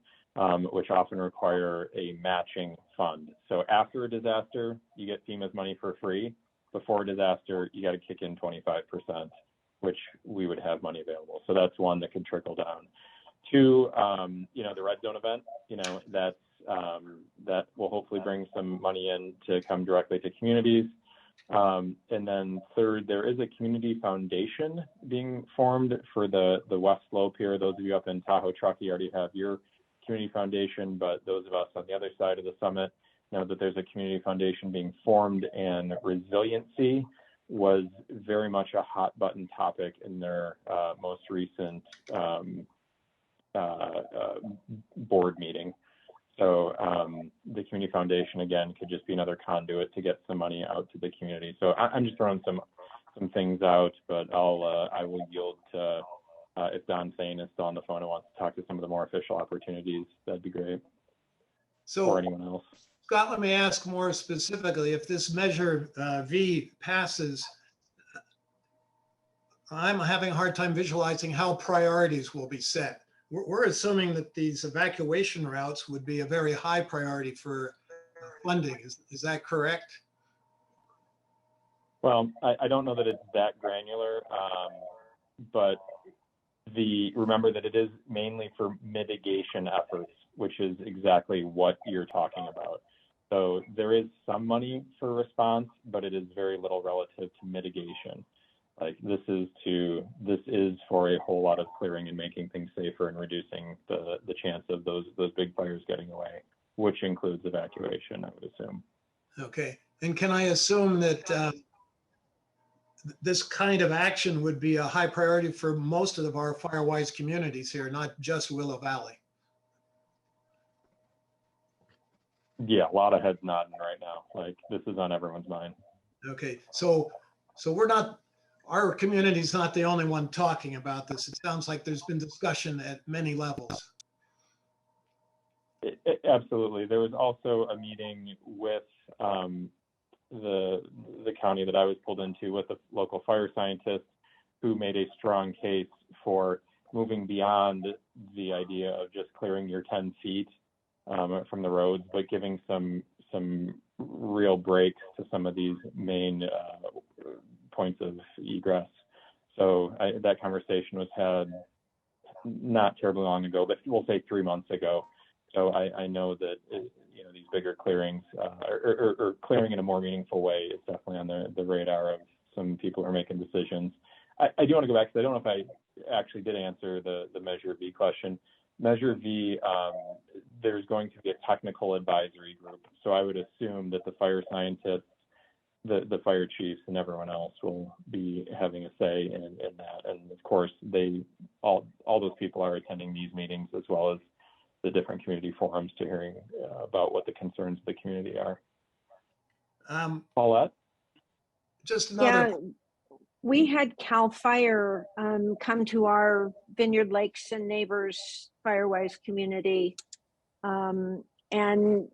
which often require a matching fund. So after a disaster, you get FEMA's money for free. Before a disaster, you got to kick in 25%, which we would have money available. So that's one that could trickle down. Two, the red zone event, that will hopefully bring some money in to come directly to communities. And then third, there is a community foundation being formed for the West Slope here. Those of you up in Tahoe, Truckee already have your community foundation, but those of us on the other side of the summit know that there's a community foundation being formed, and resiliency was very much a hot button topic in their most recent board meeting. So the community foundation, again, could just be another conduit to get some money out to the community. So I'm just throwing some things out, but I will yield to, if Don Thane is still on the phone and wants to talk to some of the more official opportunities, that'd be great.
So,
or anyone else.
Scott, let me ask more specifically, if this Measure V passes, I'm having a hard time visualizing how priorities will be set. We're assuming that these evacuation routes would be a very high priority for funding. Is that correct?
Well, I don't know that it's that granular, but remember that it is mainly for mitigation efforts, which is exactly what you're talking about. So there is some money for response, but it is very little relative to mitigation. Like this is for a whole lot of clearing and making things safer and reducing the chance of those big fires getting away, which includes evacuation, I would assume.
Okay, and can I assume that this kind of action would be a high priority for most of our Firewise communities here, not just Willow Valley?
Yeah, a lot of heads nodding right now. Like this is on everyone's mind.
Okay, so our community's not the only one talking about this. It sounds like there's been discussion at many levels.
Absolutely. There was also a meeting with the county that I was pulled into with a local fire scientist who made a strong case for moving beyond the idea of just clearing your 10 feet from the roads, but giving some real breaks to some of these main points of egress. So that conversation was had not terribly long ago, but we'll say 3 months ago. So I know that these bigger clearings or clearing in a more meaningful way is definitely on the radar of some people who are making decisions. I do want to go back because I don't know if I actually did answer the Measure V question. Measure V, there's going to be a technical advisory group. So I would assume that the fire scientists, the fire chiefs, and everyone else will be having a say in that. And of course, all those people are attending these meetings as well as the different community forums to hearing about what the concerns of the community are. Paulette?
Just another.
Yeah, we had CAL FIRE come to our Vineyard Lakes and Neighbors Firewise community. And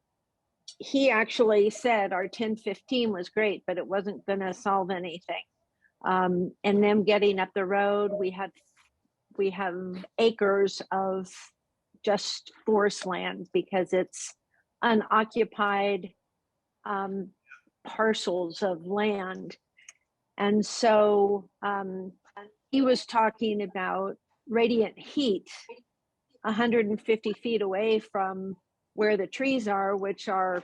he actually said our 1015 was great, but it wasn't going to solve anything. And them getting up the road, we have acres of just forest land because it's unoccupied parcels of land. And so he was talking about radiant heat 150 feet away from where the trees are, which are,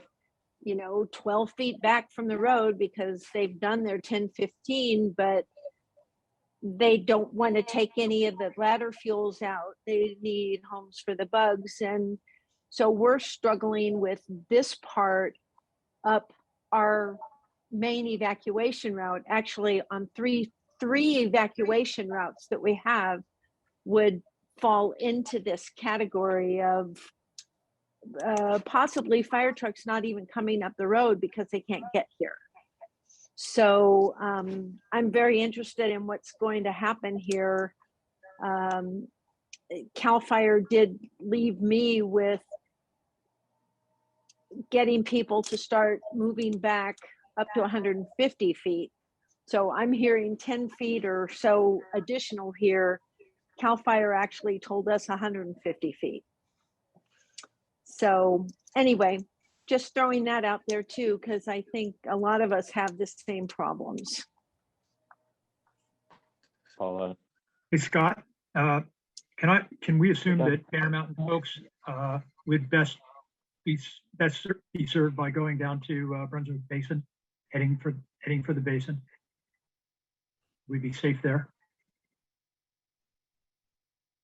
12 feet back from the road because they've done their 1015, but they don't want to take any of the ladder fuels out. They need homes for the bugs. And so we're struggling with this part up our main evacuation route. Actually, on three evacuation routes that we have would fall into this category of possibly fire trucks not even coming up the road because they can't get here. So I'm very interested in what's going to happen here. CAL FIRE did leave me with getting people to start moving back up to 150 feet. So I'm hearing 10 feet or so additional here. CAL FIRE actually told us 150 feet. So anyway, just throwing that out there too, because I think a lot of us have the same problems.
Paula.
Hey, Scott, can we assume that Banner Mountain folks would best be served by going down to Brunswick Basin, heading for the basin? We'd be safe there.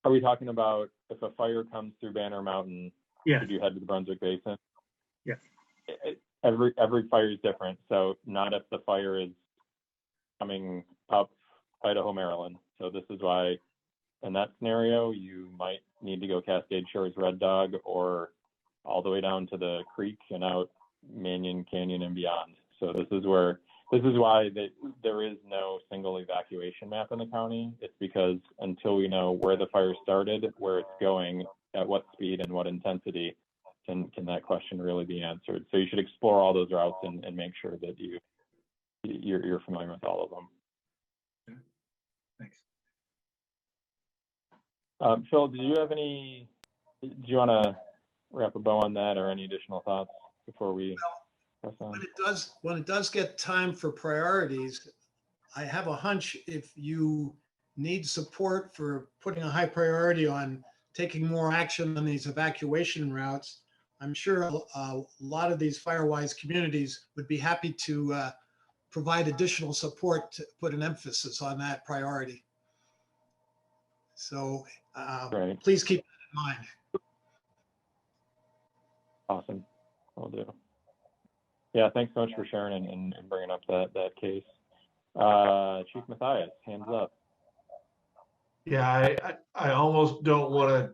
Are we talking about if a fire comes through Banner Mountain,
yes,
should you head to the Brunswick Basin?
Yes.
Every fire is different. So not if the fire is coming up Idaho, Maryland. So this is why in that scenario, you might need to go Cascade Shores Red Dog or all the way down to the creek and out Manion Canyon and beyond. So this is why there is no single evacuation map in the county. It's because until we know where the fire started, where it's going, at what speed and what intensity, can that question really be answered. So you should explore all those routes and make sure that you're familiar with all of them.
Thanks.
Phil, do you want to wrap a bow on that or any additional thoughts before we press on?
When it does get time for priorities, I have a hunch if you need support for putting a high priority on taking more action on these evacuation routes, I'm sure a lot of these Firewise communities would be happy to provide additional support to put an emphasis on that priority. So
Right.
Please keep that in mind.
Awesome. Will do. Yeah, thanks so much for sharing and bringing up that case. Chief Matthias, hands up.
Yeah, I almost don't want to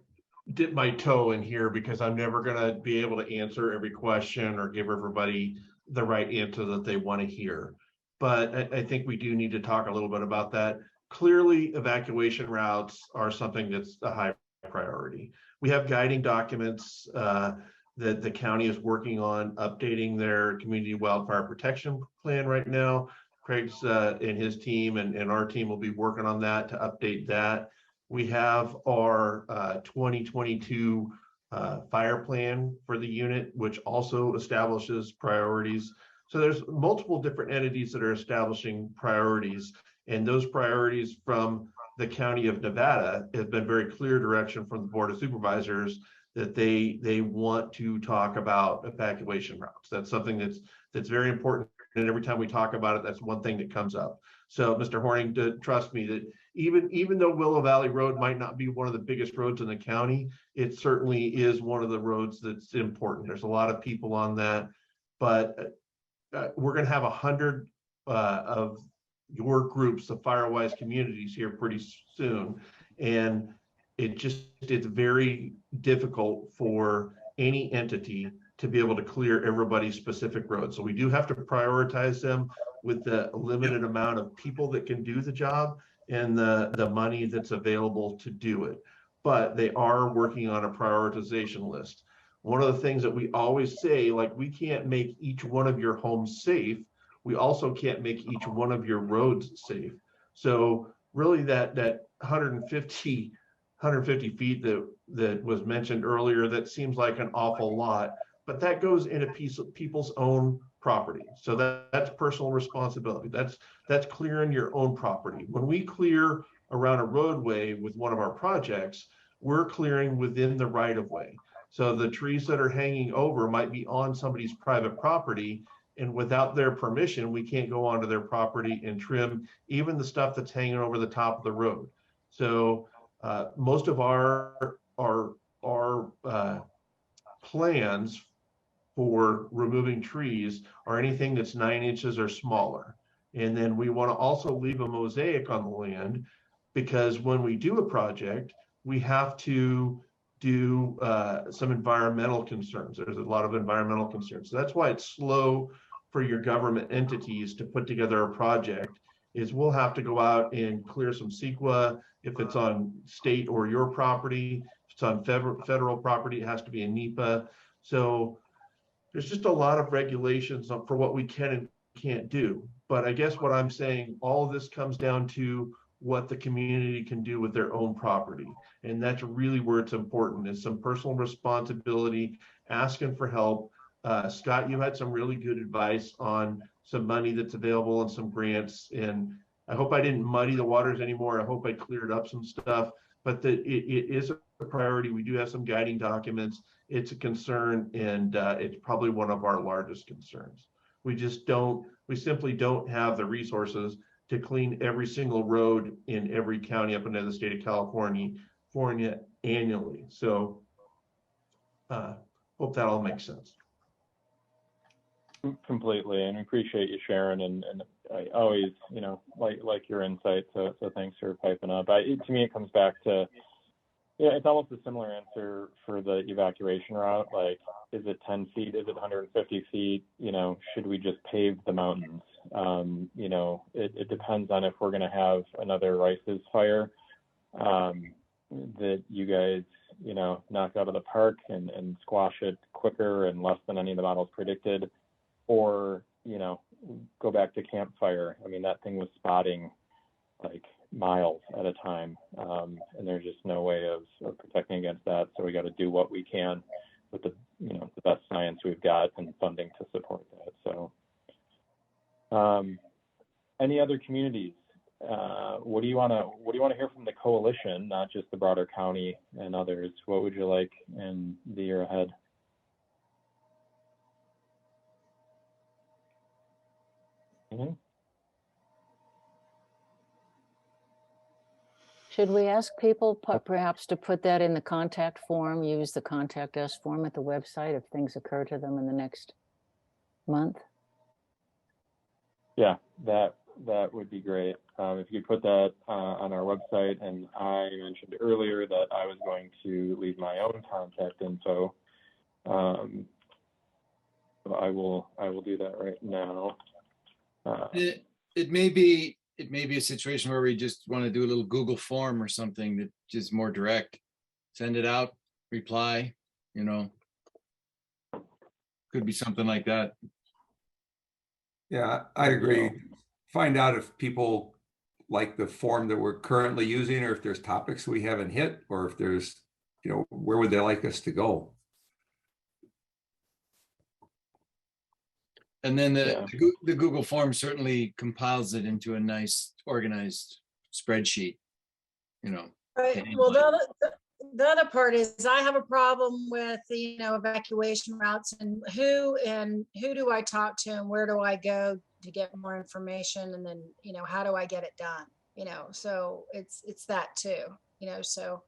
dip my toe in here because I'm never going to be able to answer every question or give everybody the right answer that they want to hear. But I think we do need to talk a little bit about that. Clearly, evacuation routes are something that's a high priority. We have guiding documents that the county is working on updating their community wildfire protection plan right now. Craig's and his team and our team will be working on that to update that. We have our 2022 fire plan for the unit, which also establishes priorities. So there's multiple different entities that are establishing priorities, and those priorities from the County of Nevada have been very clear direction from the Board of Supervisors that they want to talk about evacuation routes. That's something that's very important, and every time we talk about it, that's one thing that comes up. So, Mr. Horning, trust me that even though Willow Valley Road might not be one of the biggest roads in the county, it certainly is one of the roads that's important. There's a lot of people on that, but we're going to have 100 of your groups of Firewise communities here pretty soon, and it's very difficult for any entity to be able to clear everybody's specific roads. So we do have to prioritize them with the limited amount of people that can do the job and the money that's available to do it. But they are working on a prioritization list. One of the things that we always say, like, we can't make each one of your homes safe. We also can't make each one of your roads safe. So really that 150 feet that was mentioned earlier, that seems like an awful lot, but that goes in a piece of people's own property. So that's personal responsibility. That's clearing your own property. When we clear around a roadway with one of our projects, we're clearing within the right of way. So the trees that are hanging over might be on somebody's private property, and without their permission, we can't go onto their property and trim even the stuff that's hanging over the top of the road. So most of our plans for removing trees are anything that's 9 inches or smaller. And then we want to also leave a mosaic on the land, because when we do a project, we have to do some environmental concerns. There's a lot of environmental concerns. So that's why it's slow for your government entities to put together a project, is we'll have to go out and clear some CEQA if it's on state or your property. If it's on federal property, it has to be a NEPA. So there's just a lot of regulations for what we can and can't do. But I guess what I'm saying, all of this comes down to what the community can do with their own property. And that's really where it's important, is some personal responsibility, asking for help. Scott, you had some really good advice on some money that's available and some grants. And I hope I didn't muddy the waters anymore. I hope I cleared up some stuff, but it is a priority. We do have some guiding documents. It's a concern, and it's probably one of our largest concerns. We simply don't have the resources to clean every single road in every county up into the state of California annually. So hope that all makes sense.
Completely, and appreciate you, Sharon, and I always, like your insight. So thanks for piping up. To me, it comes back to, it's almost a similar answer for the evacuation route. Like, is it 10 feet? Is it 150 feet? Should we just pave the mountains? It depends on if we're going to have another Rice's fire that you guys, knock out of the park and squash it quicker and less than any of the models predicted, or, go back to campfire. I mean, that thing was spotting like miles at a time, and there's just no way of protecting against that. So we got to do what we can with the best science we've got and funding to support that. So any other communities? What do you want to hear from the coalition, not just the broader county and others? What would you like in the year ahead? Mm-hmm.
Should we ask people perhaps to put that in the contact form, use the contact us form at the website if things occur to them in the next month?
Yeah, that would be great. If you could put that on our website. And I mentioned earlier that I was going to leave my own contact info. So I will do that right now.
It may be a situation where we just want to do a little Google form or something that just more direct. Send it out, reply, could be something like that.
Yeah, I agree. Find out if people like the form that we're currently using, or if there's topics we haven't hit, or if there's, where would they like us to go?
And then the Google form certainly compiles it into a nice organized spreadsheet,
Right. Well, the other part is I have a problem with the, evacuation routes and who do I talk to and where do I go to get more information? And then, how do I get it done? So it's that too, so.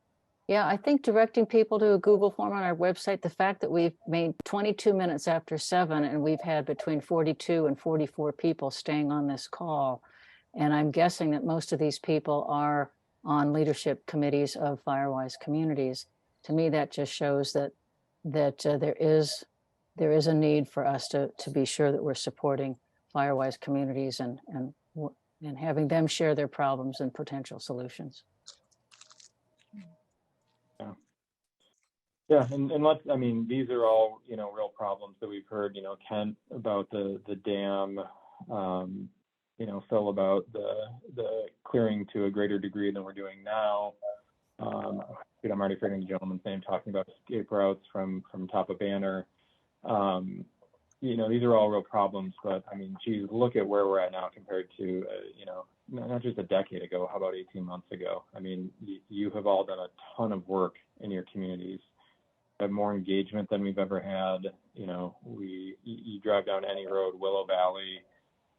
Yeah, I think directing people to a Google form on our website, the fact that we've made 22 minutes after 7 and we've had between 42 and 44 people staying on this call. And I'm guessing that most of these people are on leadership committees of Firewise communities. To me, that just shows that there is a need for us to be sure that we're supporting Firewise communities and having them share their problems and potential solutions.
Yeah, and these are all, real problems that we've heard, Kent about the dam, Phil about the clearing to a greater degree than we're doing now. I'm already forgetting the gentleman's name, talking about escape routes from top of Banner. you know, these are all real problems, but I mean, geez, look at where we're at now compared to, you know, not just a decade ago, how about 18 months ago? I mean, you have all done a ton of work in your communities, have more engagement than we've ever had. You know, you drive down any road, Willow Valley,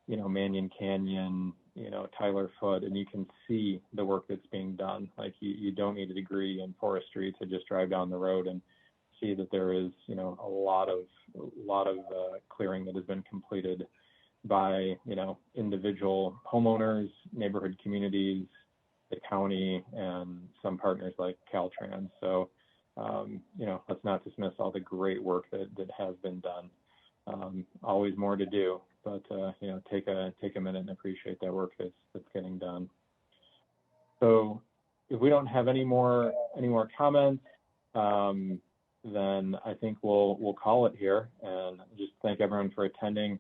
you know, Mannion Canyon, you know, Tyler Foot, and you can see the work that's being done. Like you don't need a degree in forestry to just drive down the road and see that there is, you know, a lot of clearing that has been completed by, you know, individual homeowners, neighborhood communities, the county, and some partners like Caltrans. So, you know, let's not dismiss all the great work that has been done. Always more to do, but you know, take a minute and appreciate that work that's getting done. So, if we don't have any more comments, then I think we'll call it here, and just thank everyone for attending.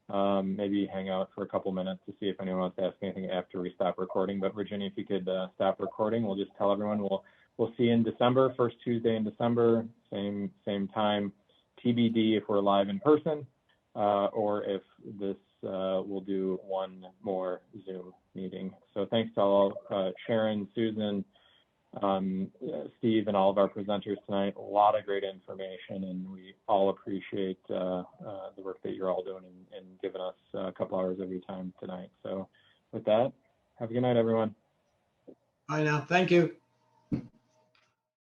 Maybe hang out for a couple minutes to see if anyone wants to ask anything after we stop recording. But Virginia, if you could stop recording, we'll just tell everyone we'll see you in December, first Tuesday in December, same time. TBD if we're live in person, or if this we'll do one more Zoom meeting. So thanks to all, Sharon, Susan, Steve, and all of our presenters tonight. A lot of great information, and we all appreciate the work that you're all doing and giving us a couple hours of your time tonight. So with that, have a good night, everyone.
Bye now. Thank you.